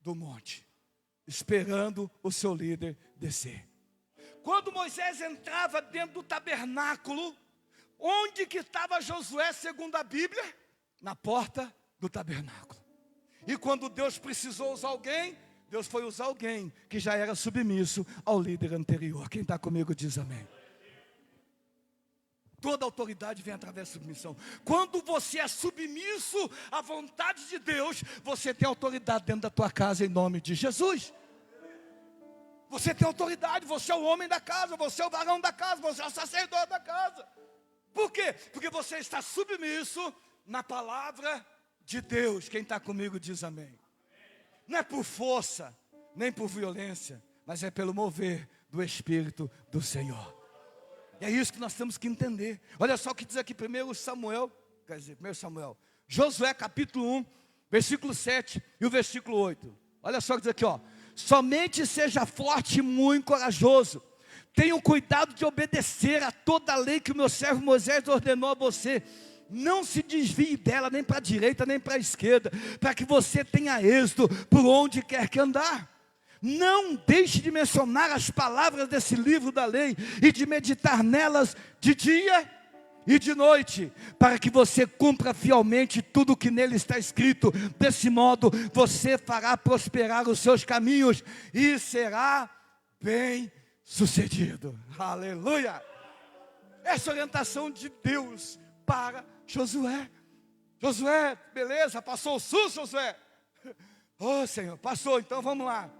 do monte, esperando o seu líder descer. Quando Moisés entrava dentro do tabernáculo, onde que estava Josué, segundo a Bíblia? Na porta do tabernáculo. E quando Deus precisou usar alguém, Deus foi usar alguém que já era submisso ao líder anterior. Quem está comigo diz amém. Toda autoridade vem através da submissão. Quando você é submisso à vontade de Deus, você tem autoridade dentro da tua casa em nome de Jesus. Você tem autoridade, você é o homem da casa, você é o varão da casa, você é o sacerdote da casa. Por quê? Porque você está submisso na palavra de Deus. Quem está comigo diz amém. Não é por força, nem por violência, mas é pelo mover do Espírito do Senhor. E é isso que nós temos que entender. Olha só o que diz aqui 1 Samuel, Josué capítulo 1, versículo 7 e o versículo 8. Olha só o que diz aqui, ó. Somente seja forte e muito corajoso. tenham cuidado de obedecer a toda a lei que o meu servo Moisés ordenou a você. Não se desvie dela, nem para a direita, nem para a esquerda, para que você tenha êxito por onde quer que andar. Não deixe de mencionar as palavras desse livro da lei e de meditar nelas de dia e de noite, para que você cumpra fielmente tudo o que nele está escrito. Desse modo, você fará prosperar os seus caminhos e será bem sucedido. Aleluia! Essa orientação de Deus para Josué. Josué, beleza, passou o susto, Josué? Oh, Senhor, passou, então vamos lá.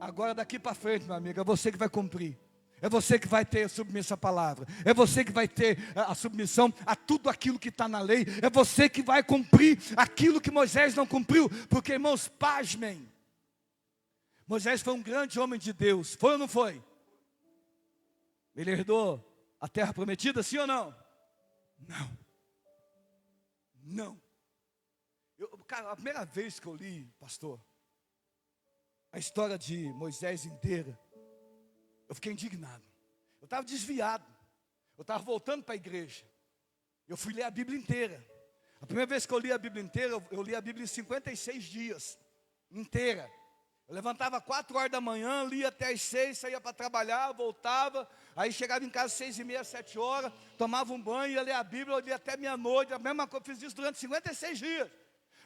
Agora daqui para frente, meu amigo, é você que vai cumprir. É você que vai ter a submissão à palavra. É você que vai ter a submissão a tudo aquilo que está na lei. É você que vai cumprir aquilo que Moisés não cumpriu. Porque, irmãos, pasmem. Moisés foi um grande homem de Deus. Foi ou não foi? Ele herdou a terra prometida, sim ou não? Não. Não. Cara, a primeira vez que eu li, pastor, a história de Moisés inteira, eu fiquei indignado. Eu estava desviado. Eu estava voltando para a igreja. Eu fui ler a Bíblia inteira. A primeira vez que eu li a Bíblia inteira, eu li a Bíblia em 56 dias. Inteira. Eu levantava 4 horas da manhã, lia até as 6, saía para trabalhar, voltava. Aí chegava em casa 6h30, 7 horas, tomava um banho, ia ler a Bíblia, eu lia até meia-noite. A mesma coisa, fiz isso durante 56 dias.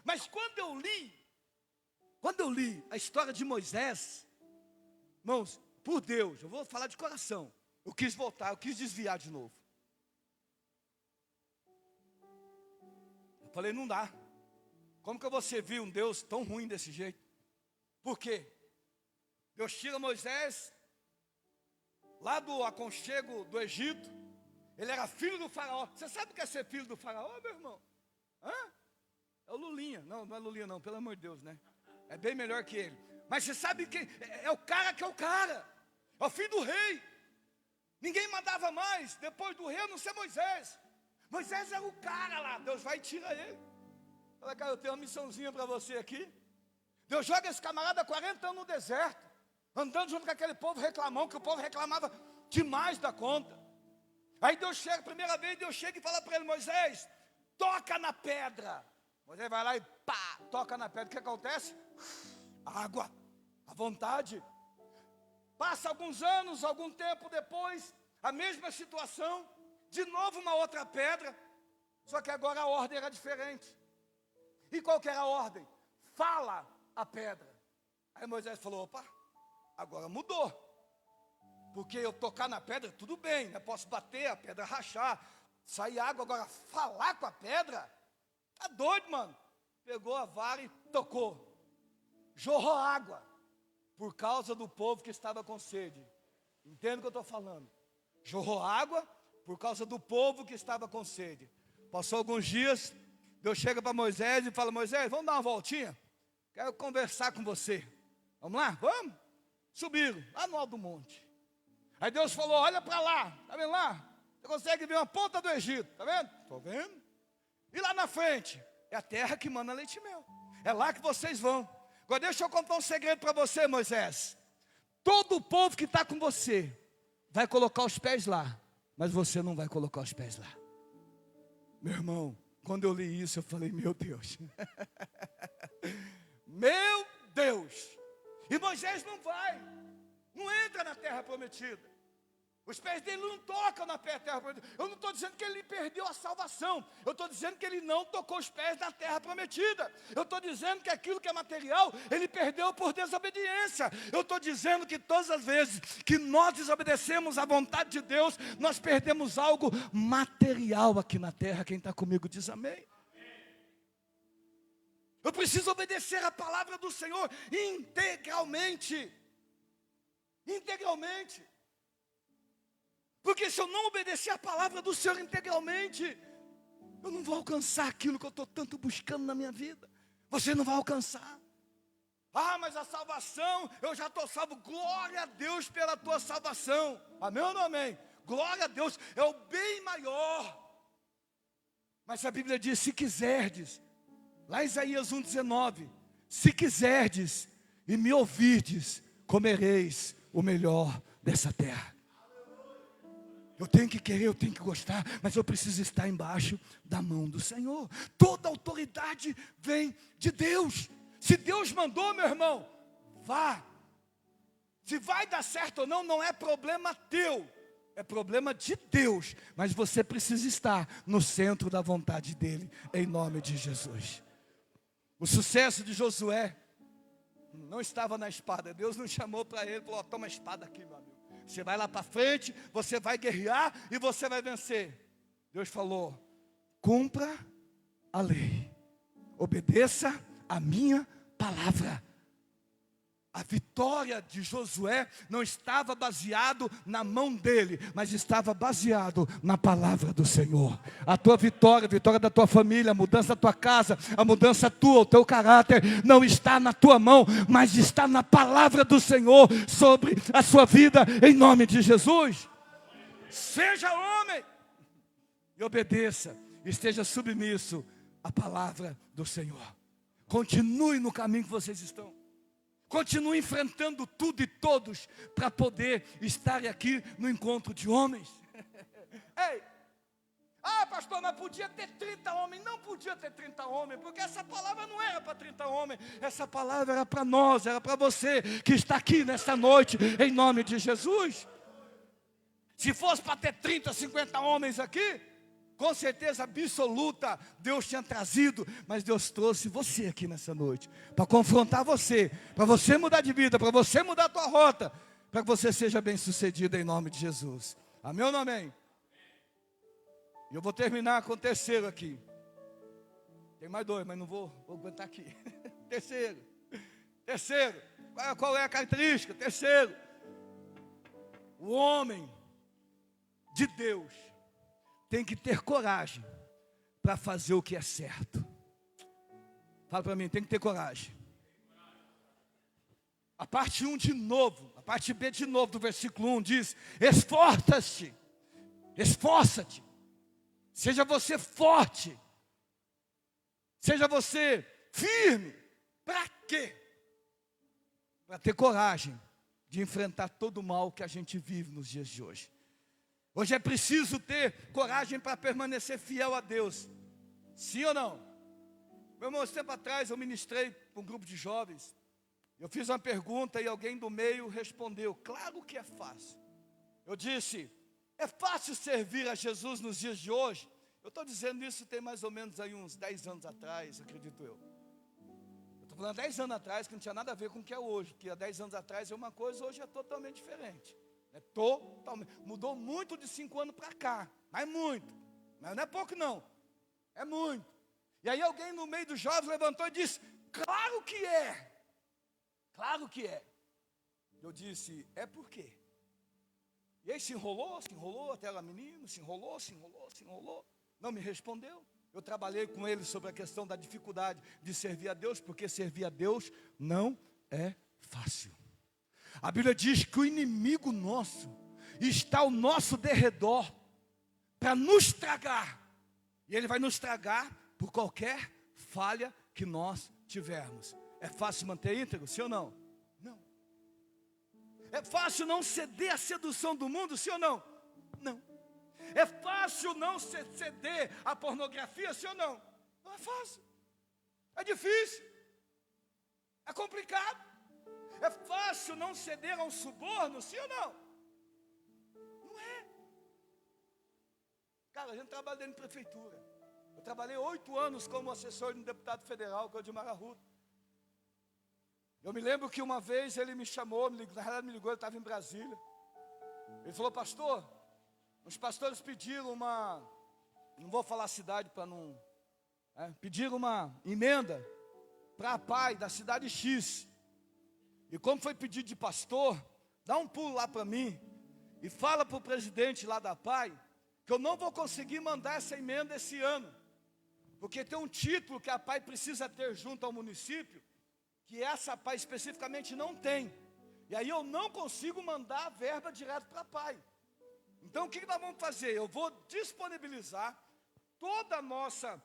Mas quando eu li a história de Moisés, irmãos, por Deus, eu vou falar de coração, eu quis voltar, eu quis desviar de novo. Eu falei, não dá. Como que eu vou servir um Deus tão ruim desse jeito? Por quê? Deus tira Moisés lá do aconchego do Egito. Ele era filho do faraó. Você sabe o que é ser filho do faraó, meu irmão? É o Lulinha. Não, não é Lulinha não, pelo amor de Deus, né? É bem melhor que ele. Mas você sabe que é o cara que é o cara. É o filho do rei. Ninguém mandava mais depois do rei, a não ser Moisés. Moisés era o cara lá. Deus vai e tira ele. Fala, cara, eu tenho uma missãozinha para você aqui. Deus joga esse camarada 40 anos no deserto, andando junto com aquele povo reclamão, que o povo reclamava demais da conta. Aí Deus chega, primeira vez, Deus chega e fala para ele, Moisés, toca na pedra. Moisés vai lá e pá, toca na pedra. O que acontece? Água, à vontade. Passa alguns anos, algum tempo depois, a mesma situação, de novo uma outra pedra, só que agora a ordem era diferente. E qual que era a ordem? Fala a pedra. Aí Moisés falou, opa, agora mudou. Porque eu tocar na pedra, tudo bem, né? Posso bater, a pedra rachar, sair água, agora falar com a pedra? Tá doido, mano. Pegou a vara e tocou. Jorrou água, por causa do povo que estava com sede. Entende o que eu estou falando? Jorrou água, por causa do povo que estava com sede. Passou alguns dias, Deus chega para Moisés e fala, Moisés, vamos dar uma voltinha? Quero conversar com você. Vamos lá? Vamos? Subiram, lá no alto do monte. Aí Deus falou, olha para lá, está vendo lá? Você consegue ver uma ponta do Egito, está vendo? Estou vendo. E lá na frente, é a terra que manda leite e mel. É lá que vocês vão. Agora deixa eu contar um segredo para você, Moisés. Todo o povo que está com você vai colocar os pés lá, mas você não vai colocar os pés lá. Meu irmão, quando eu li isso, eu falei, meu Deus. Meu Deus. E Moisés não vai, não entra na terra prometida. Os pés dele não tocam na terra prometida. Eu não estou dizendo que ele perdeu a salvação. Eu estou dizendo que ele não tocou os pés na terra prometida. Eu estou dizendo que aquilo que é material, ele perdeu por desobediência. Eu estou dizendo que todas as vezes que nós desobedecemos à vontade de Deus, nós perdemos algo material aqui na terra. Quem está comigo diz amém. Eu preciso obedecer a palavra do Senhor integralmente. Integralmente. Porque se eu não obedecer a palavra do Senhor integralmente, eu não vou alcançar aquilo que eu estou tanto buscando na minha vida. Você não vai alcançar. Ah, mas a salvação, eu já estou salvo. Glória a Deus pela tua salvação. Amém ou não amém? Glória a Deus, é o bem maior. Mas a Bíblia diz, se quiserdes, lá em Isaías 1,19, se quiserdes e me ouvirdes, comereis o melhor dessa terra. Eu tenho que querer, eu tenho que gostar, mas eu preciso estar embaixo da mão do Senhor. Toda autoridade vem de Deus. Se Deus mandou, meu irmão, vá. Se vai dar certo ou não, não é problema teu, é problema de Deus. Mas você precisa estar no centro da vontade dEle, em nome de Jesus. O sucesso de Josué não estava na espada. Deus não chamou para ele, falou, toma a espada aqui, meu amigo. Você vai lá para frente, você vai guerrear e você vai vencer. Deus falou, cumpra a lei, obedeça a minha palavra. A vitória de Josué não estava baseado na mão dele, mas estava baseado na palavra do Senhor. A tua vitória, a vitória da tua família, a mudança da tua casa, a mudança tua, o teu caráter, não está na tua mão, mas está na palavra do Senhor sobre a sua vida, em nome de Jesus. Seja homem e obedeça, esteja submisso à palavra do Senhor. Continue no caminho que vocês estão. Continue enfrentando tudo e todos para poder estar aqui no encontro de homens. Ei, pastor, mas podia ter 30 homens. Não podia ter 30 homens, porque essa palavra não era para 30 homens. Essa palavra era para nós, era para você que está aqui nesta noite, em nome de Jesus. Se fosse para ter 30, 50 homens aqui, com certeza absoluta, Deus tinha trazido, mas Deus trouxe você aqui nessa noite, para confrontar você, para você mudar de vida, para você mudar a tua rota, para que você seja bem sucedido em nome de Jesus. Amém ou não amém? E eu vou terminar com o terceiro aqui. Tem mais dois, mas não vou aguentar aqui. Terceiro, qual é a característica? Terceiro, o homem de Deus tem que ter coragem para fazer o que é certo. Fala para mim, tem que ter coragem. A parte 1 de novo, a parte B de novo do versículo 1 diz, esforça-te, seja você forte, seja você firme. Para quê? Para ter coragem de enfrentar todo o mal que a gente vive nos dias de hoje. Hoje é preciso ter coragem para permanecer fiel a Deus. Sim ou não? Meu irmão, esse tempo atrás eu ministrei para um grupo de jovens. Eu fiz uma pergunta e alguém do meio respondeu, claro que é fácil. Eu disse, é fácil servir a Jesus nos dias de hoje? Eu estou dizendo isso tem mais ou menos aí uns 10 anos atrás, acredito eu. Eu estou falando 10 anos atrás, que não tinha nada a ver com o que é hoje. Porque há 10 anos atrás é uma coisa, hoje é totalmente diferente. Totalmente. Mudou muito de 5 anos para cá, mas muito, mas não é pouco não, é muito. E aí alguém no meio dos jovens levantou e disse, claro que é. Eu disse, é por quê? E aí se enrolou, até ela menino, se enrolou, não me respondeu. Eu trabalhei com ele sobre a questão da dificuldade de servir a Deus, porque servir a Deus não é fácil. A Bíblia diz que o inimigo nosso está ao nosso derredor para nos tragar. E ele vai nos tragar por qualquer falha que nós tivermos. É fácil manter íntegro, sim ou não? Não. É fácil não ceder à sedução do mundo, sim ou não? Não. É fácil não ceder à pornografia, sim ou não? Não é fácil. É difícil. É complicado. É fácil não ceder a um suborno, sim ou não? Não é. Cara, a gente trabalha dentro de prefeitura. Eu trabalhei 8 anos como assessor de um deputado federal, que é o Dilmar Arruda. Eu me lembro que uma vez ele me chamou, na realidade me ligou, ele estava em Brasília. Ele falou, pastor, os pastores pediram não vou falar a cidade para não... pediram uma emenda para a PAI da cidade X. E como foi pedido de pastor, dá um pulo lá para mim e fala para o presidente lá da PAI que eu não vou conseguir mandar essa emenda esse ano, porque tem um título que a PAI precisa ter junto ao município, que essa PAI especificamente não tem. E aí eu não consigo mandar a verba direto para a PAI. Então o que nós vamos fazer? Eu vou disponibilizar toda a nossa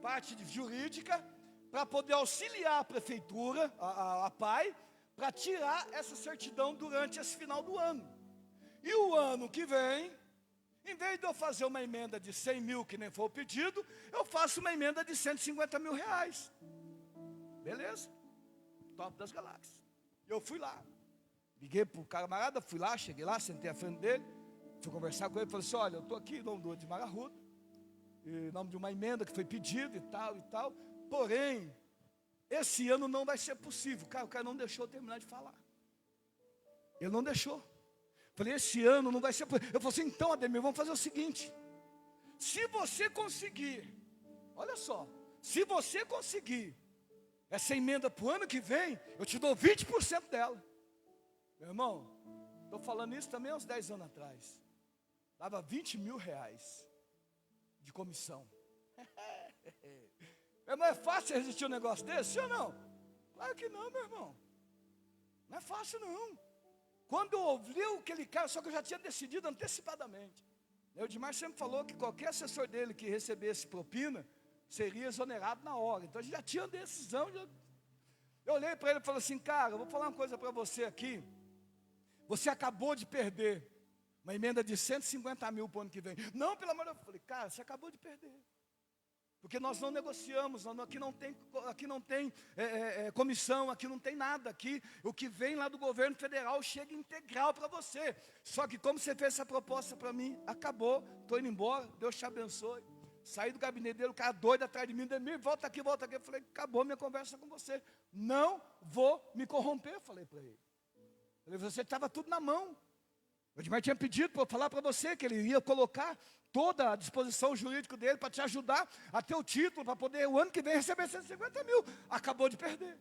parte jurídica para poder auxiliar a prefeitura, a PAI, para tirar essa certidão durante esse final do ano. E o ano que vem, Em vez de eu fazer uma emenda de 100 mil, que nem foi o pedido, eu faço uma emenda de 150 mil reais. Beleza? Top das galáxias. Eu fui lá. Liguei para o camarada, fui lá, cheguei lá, sentei à frente dele, fui conversar com ele, falei assim, olha, eu estou aqui em nome do Edmar Arruda, em nome de uma emenda que foi pedida e tal, porém, esse ano não vai ser possível. Cara, o cara não deixou eu terminar de falar. Ele não deixou. Falei, esse ano não vai ser possível. Eu falei assim, então, Ademir, vamos fazer o seguinte, se você conseguir, olha só, se você conseguir essa emenda para o ano que vem, eu te dou 20% dela. Meu irmão, estou falando isso também há uns 10 anos atrás. Dava 20 mil reais de comissão. Meu irmão, é fácil resistir um negócio desse, sim ou não? Claro que não, meu irmão. Não é fácil não. Quando eu ouvi o que ele quer, só que eu já tinha decidido antecipadamente. O Edmar sempre falou que qualquer assessor dele que recebesse propina, seria exonerado na hora. Então a gente já tinha decisão. Eu olhei para ele e falei assim, cara, eu vou falar uma coisa para você aqui. Você acabou de perder uma emenda de 150 mil para o ano que vem. Não, pelo amor de Deus. Eu falei, cara, você acabou de perder. Porque nós não negociamos, aqui não tem comissão, aqui não tem nada. Aqui o que vem lá do governo federal chega integral para você. Só que como você fez essa proposta para mim, acabou, estou indo embora, Deus te abençoe. Saí do gabinete dele, o cara doido atrás de mim, Ademir, volta aqui. Eu falei, acabou minha conversa com você. Não vou me corromper, falei para ele. Você estava tudo na mão. O Edmar tinha pedido para eu falar para você que ele ia colocar toda a disposição jurídica dele para te ajudar a ter o título, para poder o ano que vem receber 150 mil. Acabou de perder.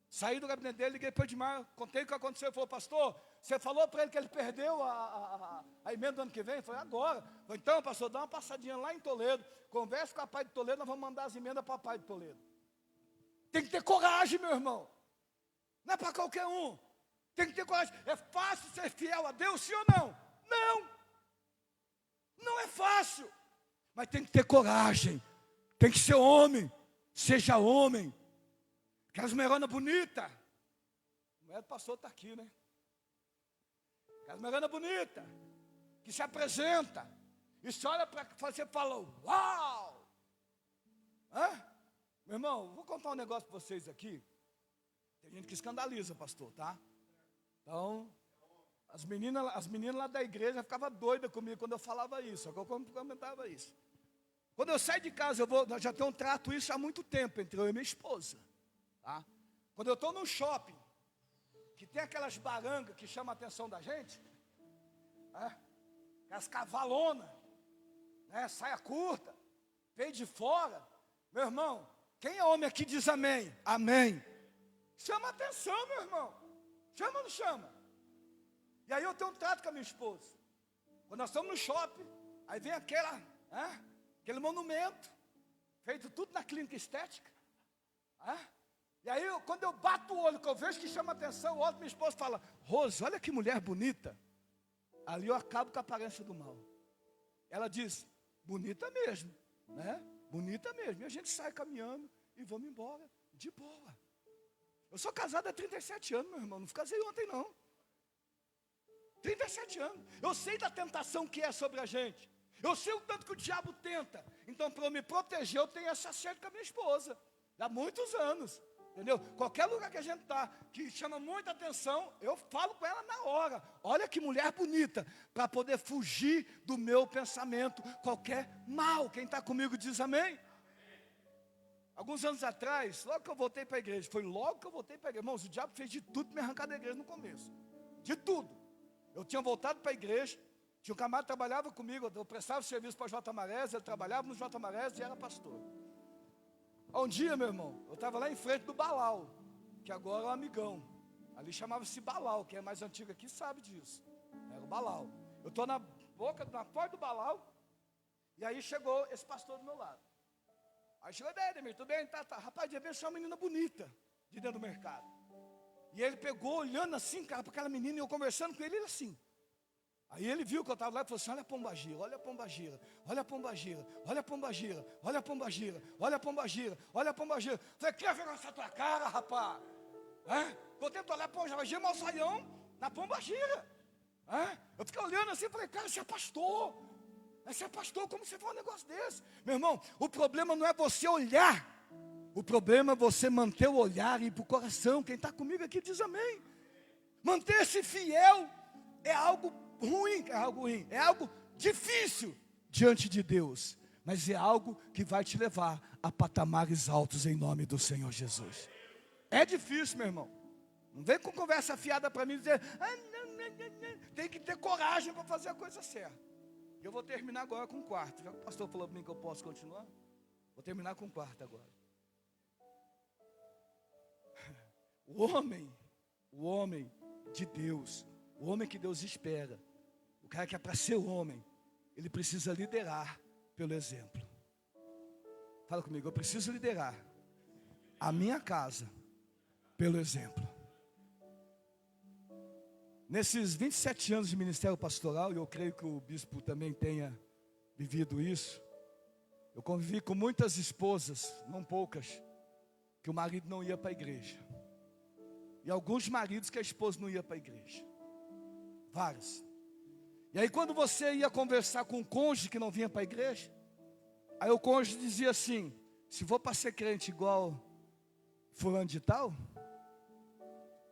Saí do gabinete dele, liguei para o Edmar, contei o que aconteceu. Ele falou, pastor, você falou para ele que ele perdeu a emenda do ano que vem? Eu falei, agora. Eu falei, então, pastor, dá uma passadinha lá em Toledo, converse com a pai de Toledo, nós vamos mandar as emendas para a pai de Toledo. Tem que ter coragem, meu irmão. Não é para qualquer um. Tem que ter coragem. É fácil ser fiel a Deus, sim ou não? Não. Não é fácil. Mas tem que ter coragem. Tem que ser homem. Seja homem. Aquelas mulheronas bonitas. A mulher do pastor está aqui, né? Aquelas mulheronas bonitas. Que se apresenta. E se olha para você e fala, uau! Hã? Meu irmão, vou contar um negócio para vocês aqui. Tem gente que escandaliza, pastor, tá? Então, as meninas lá da igreja ficavam doidas comigo quando eu falava isso, só que eu comentava isso. Quando eu saio de casa, eu já tenho um trato isso há muito tempo entre eu e minha esposa. Tá? Quando eu estou num shopping, que tem aquelas barangas que chamam a atenção da gente, aquelas cavalonas, né, saia curta, veio de fora, meu irmão, quem é homem aqui diz amém? Amém. Chama a atenção, meu irmão. Chama ou não chama? E aí eu tenho um trato com a minha esposa. Quando nós estamos no shopping, aí vem aquele monumento, feito tudo na clínica estética. E aí, quando eu bato o olho, que eu vejo que chama atenção, eu olho para minha esposa e falo, Rose, olha que mulher bonita. Ali eu acabo com a aparência do mal. Ela diz, bonita mesmo, né? Bonita mesmo. E a gente sai caminhando e vamos embora, de boa. Eu sou casado há 37 anos, meu irmão. Não casei ontem, não. 37 anos. Eu sei da tentação que é sobre a gente. Eu sei o tanto que o diabo tenta. Então, para eu me proteger, eu tenho esse acerto com a minha esposa. Há muitos anos. Entendeu? Qualquer lugar que a gente está, que chama muita atenção, eu falo com ela na hora. Olha que mulher bonita. Para poder fugir do meu pensamento. Qualquer mal. Quem está comigo diz amém. Alguns anos atrás, logo que eu voltei para a igreja, irmãos, o diabo fez de tudo para me arrancar da igreja no começo, de tudo. Eu tinha voltado para a igreja, tinha um camarada que trabalhava comigo, eu prestava serviço para o J. Marés, ele trabalhava no J. Marés e era pastor. Um dia, meu irmão, eu estava lá em frente do Balau, que agora é um amigão, ali chamava-se Balau, quem é mais antigo aqui sabe disso, era o Balau. Eu estou na porta do Balau, e aí chegou esse pastor do meu lado. Aí chegou, Ademir, tudo bem? Tá. Rapaz, de repente, uma menina bonita de dentro do mercado. E ele pegou, olhando assim, cara, para aquela menina, e eu conversando com ele, ele assim. Aí ele viu que eu estava lá e falou assim, olha a pombagira, olha a pombagira, olha a pombagira, olha a pombagira, olha a pombagira, olha a pombagira, olha a pombagira. Falei, quer ver essa tua cara, rapaz? Eu tento olhar a pombagira, mas o na pombagira. Eu fiquei olhando assim, falei, cara, você é pastor. Mas você é pastor, como você fala um negócio desse? Meu irmão, o problema não é você olhar. O problema é você manter o olhar e ir para o coração. Quem está comigo aqui diz amém. Manter-se fiel é algo ruim, é algo difícil diante de Deus. Mas é algo que vai te levar a patamares altos em nome do Senhor Jesus. É difícil, meu irmão. Não vem com conversa fiada para mim dizer, tem que ter coragem para fazer a coisa certa. Eu vou terminar agora com o quarto. Já que o pastor falou para mim que eu posso continuar, vou terminar com o quarto agora. O homem de Deus, o homem que Deus espera, o cara que é para ser homem, ele precisa liderar pelo exemplo. Fala comigo, eu preciso liderar a minha casa pelo exemplo. Nesses 27 anos de ministério pastoral, e eu creio que o bispo também tenha vivido isso, eu convivi com muitas esposas, não poucas, que o marido não ia para a igreja. E alguns maridos que a esposa não ia para a igreja. Vários. E aí quando você ia conversar com um cônjuge que não vinha para a igreja, aí o cônjuge dizia assim, se for para ser crente igual fulano de tal,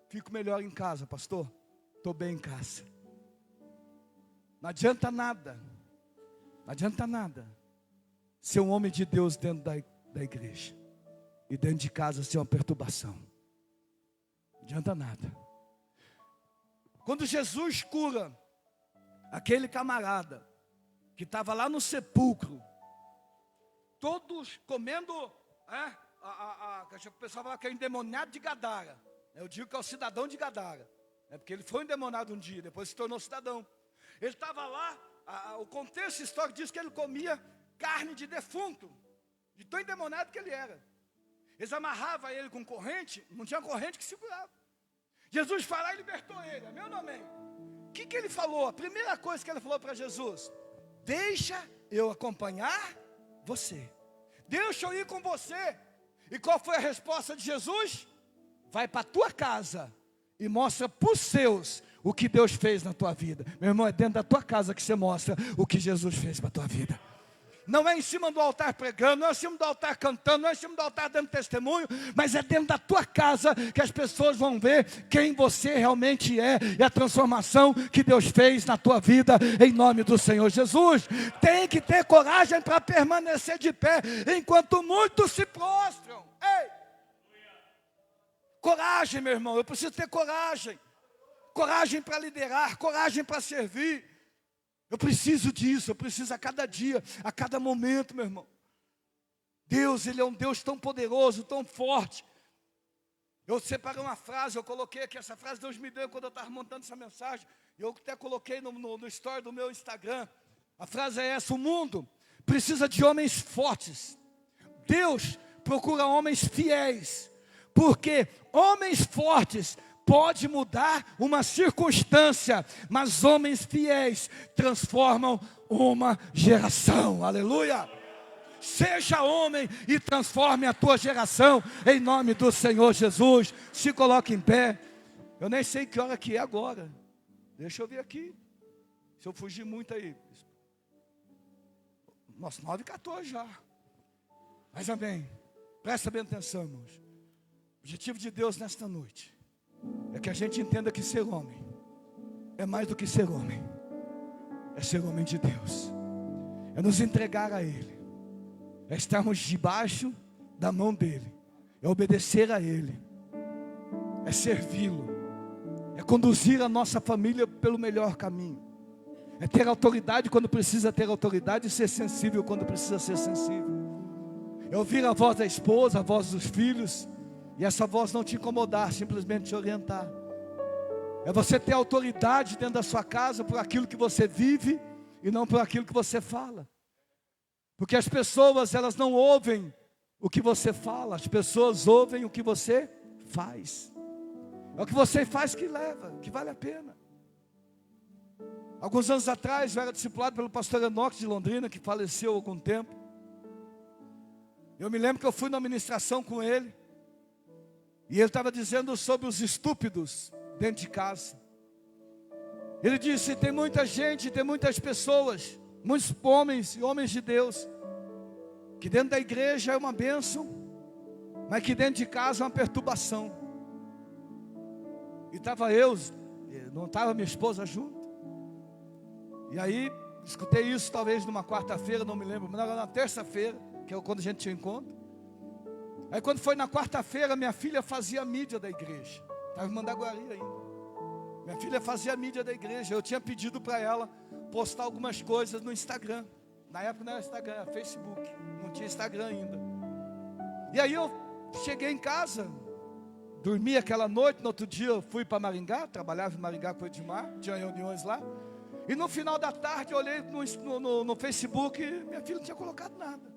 fico melhor em casa, pastor. Estou bem em casa. Não adianta nada. Não adianta nada ser um homem de Deus dentro da igreja. E dentro de casa ser uma perturbação. Não adianta nada. Quando Jesus cura aquele camarada que estava lá no sepulcro, todos comendo, o pessoal fala que é endemoniado de Gadara. Eu digo que é o cidadão de Gadara. Porque ele foi endemoniado um dia, depois se tornou cidadão. Ele estava lá, o contexto histórico diz que ele comia carne de defunto, de tão endemoniado que ele era. Eles amarravam ele com corrente, não tinha corrente que segurava. Jesus foi lá e libertou ele, amém ou não amém? O que ele falou? A primeira coisa que ele falou para Jesus, deixa eu acompanhar você, deixa eu ir com você. E qual foi a resposta de Jesus? Vai para a tua casa e mostra para os seus o que Deus fez na tua vida. Meu irmão, é dentro da tua casa que você mostra o que Jesus fez para a tua vida. Não é em cima do altar pregando, não é em cima do altar cantando, não é em cima do altar dando testemunho, mas é dentro da tua casa que as pessoas vão ver quem você realmente é e a transformação que Deus fez na tua vida, em nome do Senhor Jesus. Tem que ter coragem para permanecer de pé, enquanto muitos se prostram. Ei! Coragem, meu irmão, eu preciso ter coragem. Coragem para liderar, coragem para servir. Eu preciso disso, eu preciso a cada dia, a cada momento, meu irmão. Deus, Ele é um Deus tão poderoso, tão forte. Eu separei uma frase, eu coloquei aqui, essa frase Deus me deu quando eu estava montando essa mensagem. Eu até coloquei no story do meu Instagram. A frase é essa, o mundo precisa de homens fortes. Deus procura homens fiéis. Porque homens fortes podem mudar uma circunstância, mas homens fiéis transformam uma geração. Aleluia! Seja homem e transforme a tua geração, em nome do Senhor Jesus. Se coloque em pé. Eu nem sei que hora que é agora. Deixa eu ver aqui. Se eu fugir muito aí. Nossa, 9h14 já. Mas amém. Presta bem atenção, irmãos. O objetivo de Deus nesta noite é que a gente entenda que ser homem é mais do que ser homem. É ser homem de Deus. É nos entregar a Ele. É estarmos debaixo da mão dEle. É obedecer a Ele. É servi-lo. É conduzir a nossa família pelo melhor caminho. É ter autoridade quando precisa ter autoridade e ser sensível quando precisa ser sensível. É ouvir a voz da esposa, a voz dos filhos. E essa voz não te incomodar, simplesmente te orientar. É você ter autoridade dentro da sua casa por aquilo que você vive e não por aquilo que você fala. Porque as pessoas, elas não ouvem o que você fala, as pessoas ouvem o que você faz. É o que você faz que leva, que vale a pena. Alguns anos atrás eu era discipulado pelo pastor Enoque de Londrina, que faleceu há algum tempo. Eu me lembro que eu fui na ministração com ele. E ele estava dizendo sobre os estúpidos dentro de casa. Ele disse, tem muita gente, tem muitas pessoas muitos homens e homens de Deus, que dentro da igreja é uma bênção, mas que dentro de casa é uma perturbação. E estava eu, não estava minha esposa junto. E aí, escutei isso talvez numa quarta-feira, não me lembro, mas era na terça-feira, que é quando a gente tinha encontro. Aí quando foi na quarta-feira, minha filha fazia a mídia da igreja. Estava em Mandaguari ainda. Minha filha fazia a mídia da igreja. Eu tinha pedido para ela postar algumas coisas no Instagram. Na época não era Instagram, era Facebook. Não tinha Instagram ainda. E aí eu cheguei em casa, dormi aquela noite. No outro dia eu fui para Maringá, trabalhava em Maringá com o Edmar, tinha reuniões lá. E no final da tarde eu olhei no Facebook, e minha filha não tinha colocado nada.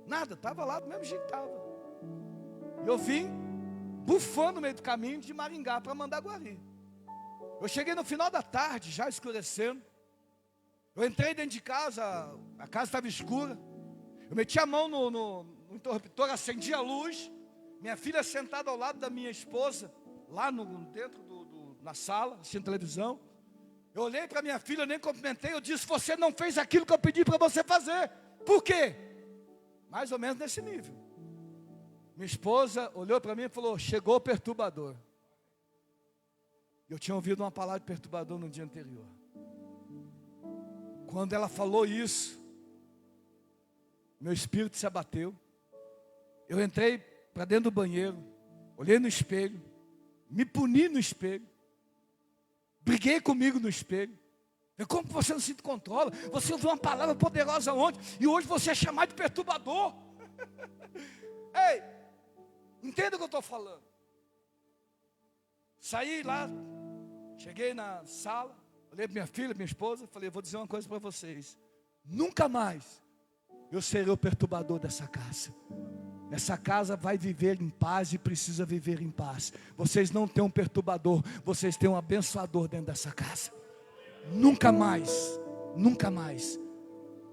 Nada, estava lá do mesmo jeito que estava. Eu vim bufando no meio do caminho de Maringá para Mandaguari. Eu cheguei no final da tarde, já escurecendo. Eu entrei dentro de casa, a casa estava escura. Eu meti a mão no interruptor, acendi a luz. Minha filha sentada ao lado da minha esposa, lá dentro na sala, assistindo televisão. Eu olhei para minha filha, nem cumprimentei. Eu disse: você não fez aquilo que eu pedi para você fazer. Por quê? Mais ou menos nesse nível. Minha esposa olhou para mim e falou: chegou o perturbador. Eu tinha ouvido uma palavra de perturbador no dia anterior. Quando ela falou isso, meu espírito se abateu. Eu entrei para dentro do banheiro, olhei no espelho, me puni no espelho, briguei comigo no espelho. Como você não se controla? Você ouviu uma palavra poderosa ontem e hoje você é chamado de perturbador. Ei, entenda o que eu estou falando. Saí lá, cheguei na sala, olhei para minha filha, minha esposa, falei: vou dizer uma coisa para vocês. Nunca mais eu serei o perturbador dessa casa. Essa casa vai viver em paz e precisa viver em paz. Vocês não têm um perturbador, vocês têm um abençoador dentro dessa casa. Nunca mais, nunca mais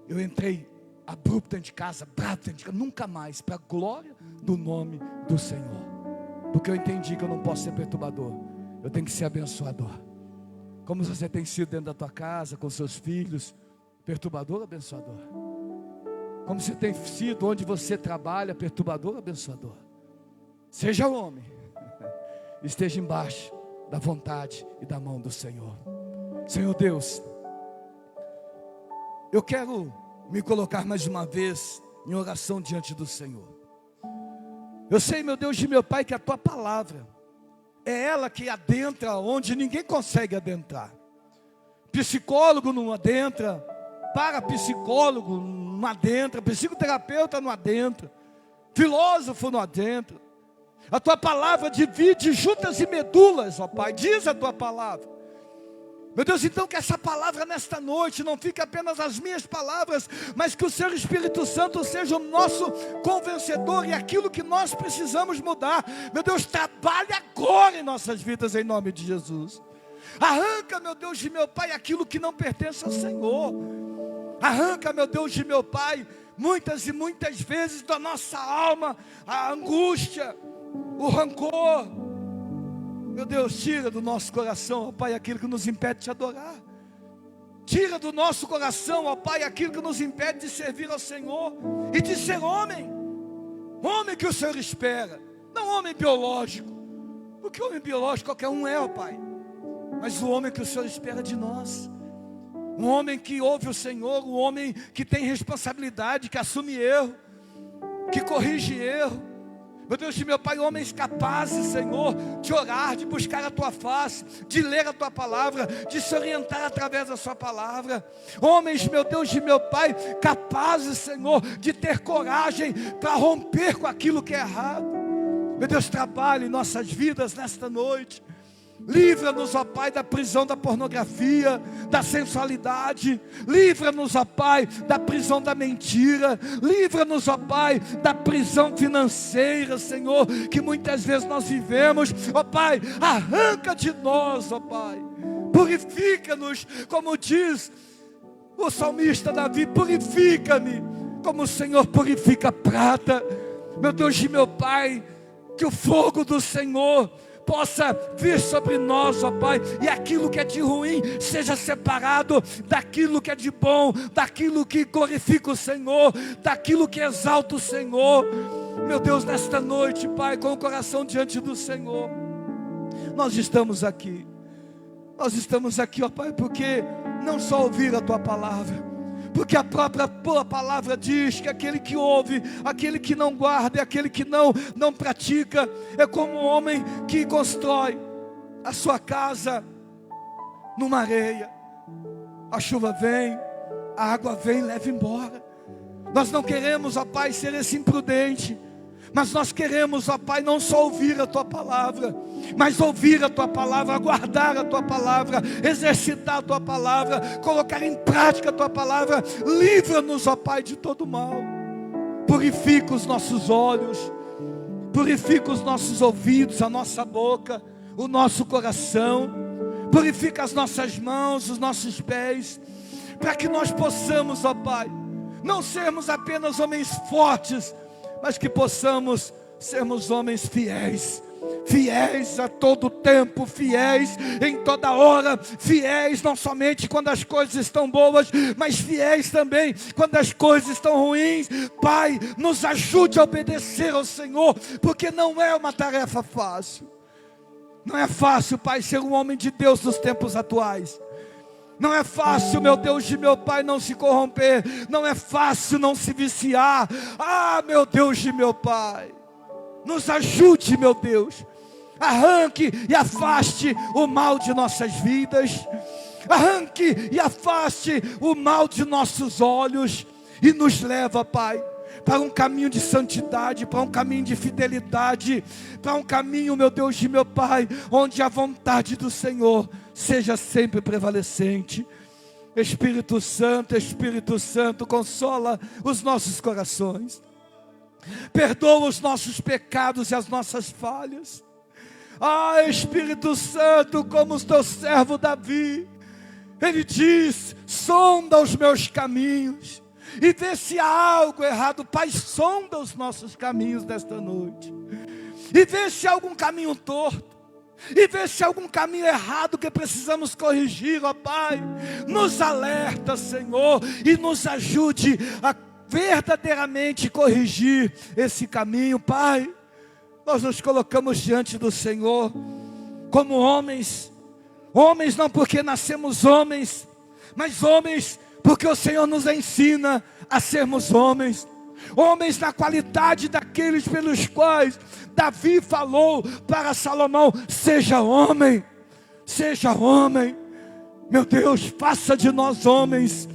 eu entrei abrupto dentro de casa, bravo dentro de casa, nunca mais, para a glória do nome do Senhor. Porque eu entendi que eu não posso ser perturbador, eu tenho que ser abençoador. Como você tem sido dentro da tua casa, com seus filhos, perturbador ou abençoador? Como você tem sido onde você trabalha, perturbador ou abençoador? Seja homem, esteja embaixo da vontade e da mão do Senhor. Senhor Deus, eu quero me colocar mais uma vez em oração diante do Senhor. Eu sei, meu Deus e meu Pai, que a Tua palavra é ela que adentra onde ninguém consegue adentrar. Psicólogo não adentra, parapsicólogo não adentra, psicoterapeuta não adentra, filósofo não adentra. A Tua palavra divide juntas e medulas, ó Pai, diz a Tua palavra. Meu Deus, então que essa palavra nesta noite não fique apenas as minhas palavras, mas que o Seu Espírito Santo seja o nosso convencedor e aquilo que nós precisamos mudar. Meu Deus, trabalhe agora em nossas vidas em nome de Jesus. Arranca, meu Deus e meu Pai, aquilo que não pertence ao Senhor. Arranca, meu Deus e meu Pai, muitas e muitas vezes da nossa alma a angústia, o rancor. Meu Deus, tira do nosso coração, ó Pai, aquilo que nos impede de te adorar. Tira do nosso coração, ó Pai, aquilo que nos impede de servir ao Senhor e de ser homem. Homem que o Senhor espera, não homem biológico. Porque homem biológico qualquer um é, ó Pai. Mas o homem que o Senhor espera de nós. Um homem que ouve o Senhor, um homem que tem responsabilidade, que assume erro, que corrige erro. Meu Deus e meu Pai, homens capazes, Senhor, de orar, de buscar a Tua face, de ler a Tua palavra, de se orientar através da Sua palavra. Homens, meu Deus e meu Pai, capazes, Senhor, de ter coragem para romper com aquilo que é errado. Meu Deus, trabalhe em nossas vidas nesta noite. Livra-nos, ó Pai, da prisão da pornografia, da sensualidade. Livra-nos, ó Pai, da prisão da mentira. Livra-nos, ó Pai, da prisão financeira, Senhor, que muitas vezes nós vivemos. Ó Pai, arranca de nós, ó Pai. Purifica-nos, como diz o salmista Davi, purifica-me, como o Senhor purifica a prata. Meu Deus e meu Pai, que o fogo do Senhor possa vir sobre nós, ó Pai, e aquilo que é de ruim seja separado daquilo que é de bom, daquilo que glorifica o Senhor, daquilo que exalta o Senhor. Meu Deus, nesta noite, Pai, com o coração diante do Senhor, nós estamos aqui, ó Pai, porque não só ouvir a Tua palavra, porque a própria Tua palavra diz que aquele que ouve, aquele que não guarda, aquele que não pratica, é como um homem que constrói a sua casa numa areia. A chuva vem, a água vem e leva embora. Nós não queremos, ó Pai, ser esse imprudente, mas nós queremos, ó Pai, não só ouvir a Tua palavra, mas ouvir a Tua palavra, guardar a Tua palavra, exercitar a Tua palavra, colocar em prática a Tua palavra. Livra-nos, ó Pai, de todo mal. Purifica os nossos olhos, purifica os nossos ouvidos, a nossa boca, o nosso coração, purifica as nossas mãos, os nossos pés, para que nós possamos, ó Pai, não sermos apenas homens fortes, mas que possamos sermos homens fiéis, fiéis a todo tempo, fiéis em toda hora, fiéis não somente quando as coisas estão boas, mas fiéis também quando as coisas estão ruins. Pai, nos ajude a obedecer ao Senhor, porque não é uma tarefa fácil. Não é fácil, Pai, ser um homem de Deus nos tempos atuais. Não é fácil, meu Deus e meu Pai, não se corromper. Não é fácil não se viciar. Ah, meu Deus e meu Pai, nos ajude, meu Deus. Arranque e afaste o mal de nossas vidas. Arranque e afaste o mal de nossos olhos. E nos leva, Pai, para um caminho de santidade, para um caminho de fidelidade, para um caminho, meu Deus e meu Pai, onde a vontade do Senhor seja sempre prevalecente. Espírito Santo, consola os nossos corações, perdoa os nossos pecados e as nossas falhas. Ah, Espírito Santo, como o teu servo Davi, ele diz: sonda os meus caminhos e vê se há algo errado. Pai, sonda os nossos caminhos desta noite, e vê se há algum caminho torto, e vê se há algum caminho errado que precisamos corrigir, ó Pai. Nos alerta, Senhor, e nos ajude a verdadeiramente corrigir esse caminho, Pai. Nós nos colocamos diante do Senhor como homens, homens não porque nascemos homens, mas homens porque o Senhor nos ensina a sermos homens, homens na qualidade daqueles pelos quais Davi falou para Salomão: seja homem, seja homem. Meu Deus, faça de nós homens,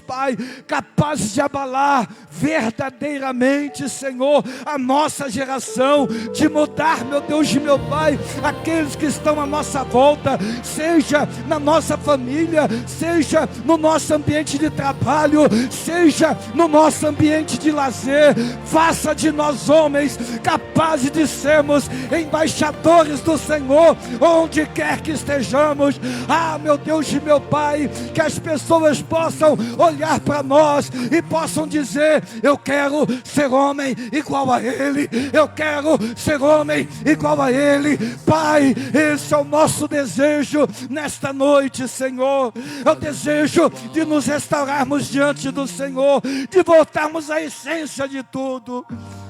Pai, capazes de abalar verdadeiramente, Senhor, a nossa geração, de mudar, meu Deus e meu Pai, aqueles que estão à nossa volta, seja na nossa família, seja no nosso ambiente de trabalho, seja no nosso ambiente de lazer. Faça de nós homens capazes de sermos embaixadores do Senhor, onde quer que estejamos. Ah, meu Deus e meu Pai, que as pessoas possam olhar para nós e possam dizer: eu quero ser homem igual a ele, eu quero ser homem igual a ele. Pai, esse é o nosso desejo nesta noite, Senhor. É o desejo de nos restaurarmos diante do Senhor, de voltarmos à essência de tudo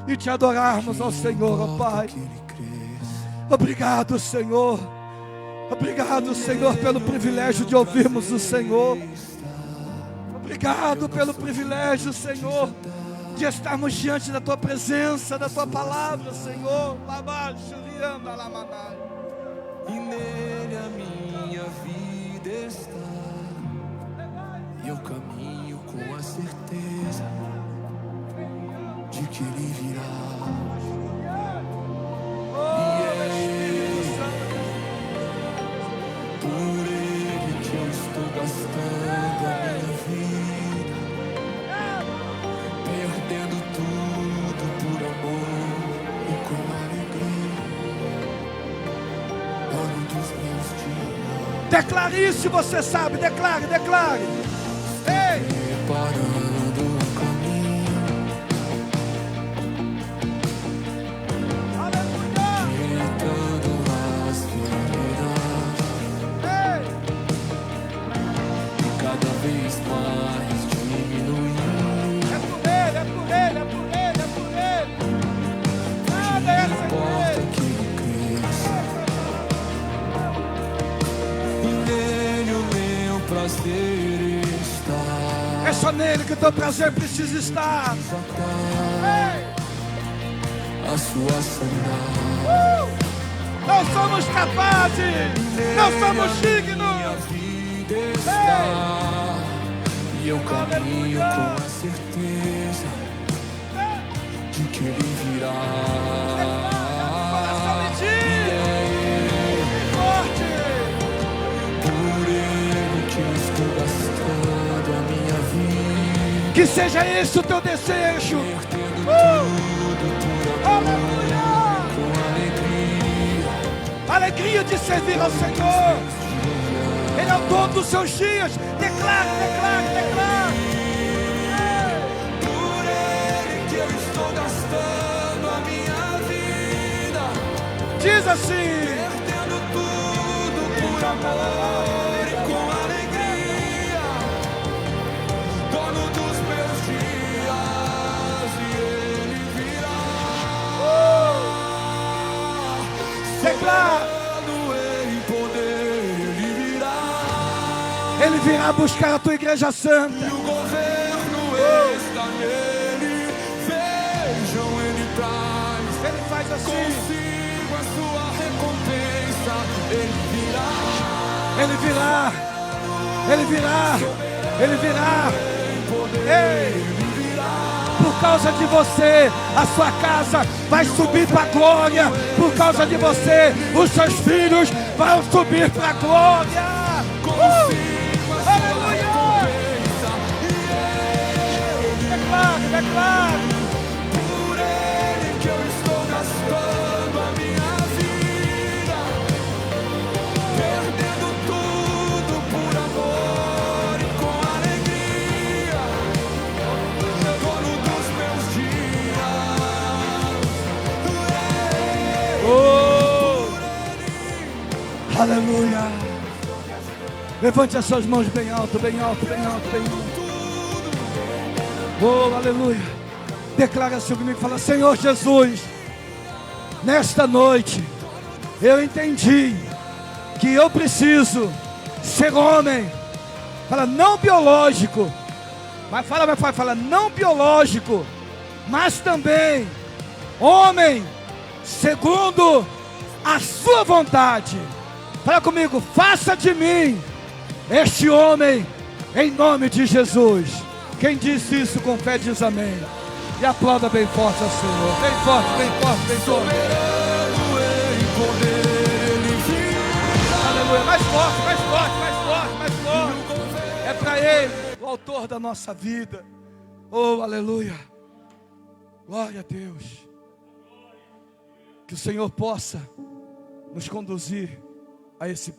e te adorarmos ao Senhor, ó Pai. Obrigado, Senhor. Obrigado, Senhor, pelo privilégio de ouvirmos o Senhor. Obrigado pelo privilégio, Senhor, de estarmos diante da Tua presença, da Tua palavra, Senhor. E nele a minha vida está, e eu caminho com a certeza de que Ele virá. E é Ele, por Ele que eu estou gastando a minha vida, perdendo tudo por amor e com alegria. Olho dos meus dias. Declare isso se você sabe, declare. Ei! Preparando o caminho, Aleluia! nele que o teu prazer precisa estar. A sua sandália. Não somos capazes, não somos dignos. Minha vida está, e eu caminho com a certeza de que Ele virá. Por Ele que eu estou gastando a minha vida. Que seja esse o teu desejo. Perdendo tudo por amor, com alegria. Alegria de servir ao Senhor. Ele é o dono dos seus dias. Declare, declare, declare. Por Ele que eu estou gastando a minha vida. Diz assim: Perdendo tudo por amor e com alegria. Dono dos meus dias, e Ele virá. declare. Em poder, Ele virá. Ele virá buscar a tua igreja santa. E o governo está nele. Vejam, Ele traz. Ele faz assim. Consigo a sua recompensa. Ele virá. Ele virá. Ele virá. Ele virá. Ei, por causa de você, a sua casa vai subir para a glória. Por causa de você, os seus filhos vão subir para a glória. Aleluia! Declare, declare. Por Ele que eu estou gastando a minha vida. Perdendo tudo por amor e com alegria. Dono dos meus dias. Aleluia! Levante as suas mãos bem alto, bem alto, bem alto, bem alto. Oh, aleluia! Declara assim comigo, fala: Senhor Jesus, nesta noite eu entendi que eu preciso ser homem. Fala, não biológico. Mas fala, meu pai, fala, não biológico, mas também homem segundo a sua vontade. Fala comigo, faça de mim este homem, em nome de Jesus. Quem disse isso com fé diz amém. E aplauda bem forte ao Senhor. Bem forte, bem forte, bem forte. Aleluia, mais forte, mais forte, mais forte, mais forte. É para Ele, o autor da nossa vida. Oh, aleluia. Glória a Deus. Que o Senhor possa nos conduzir a esse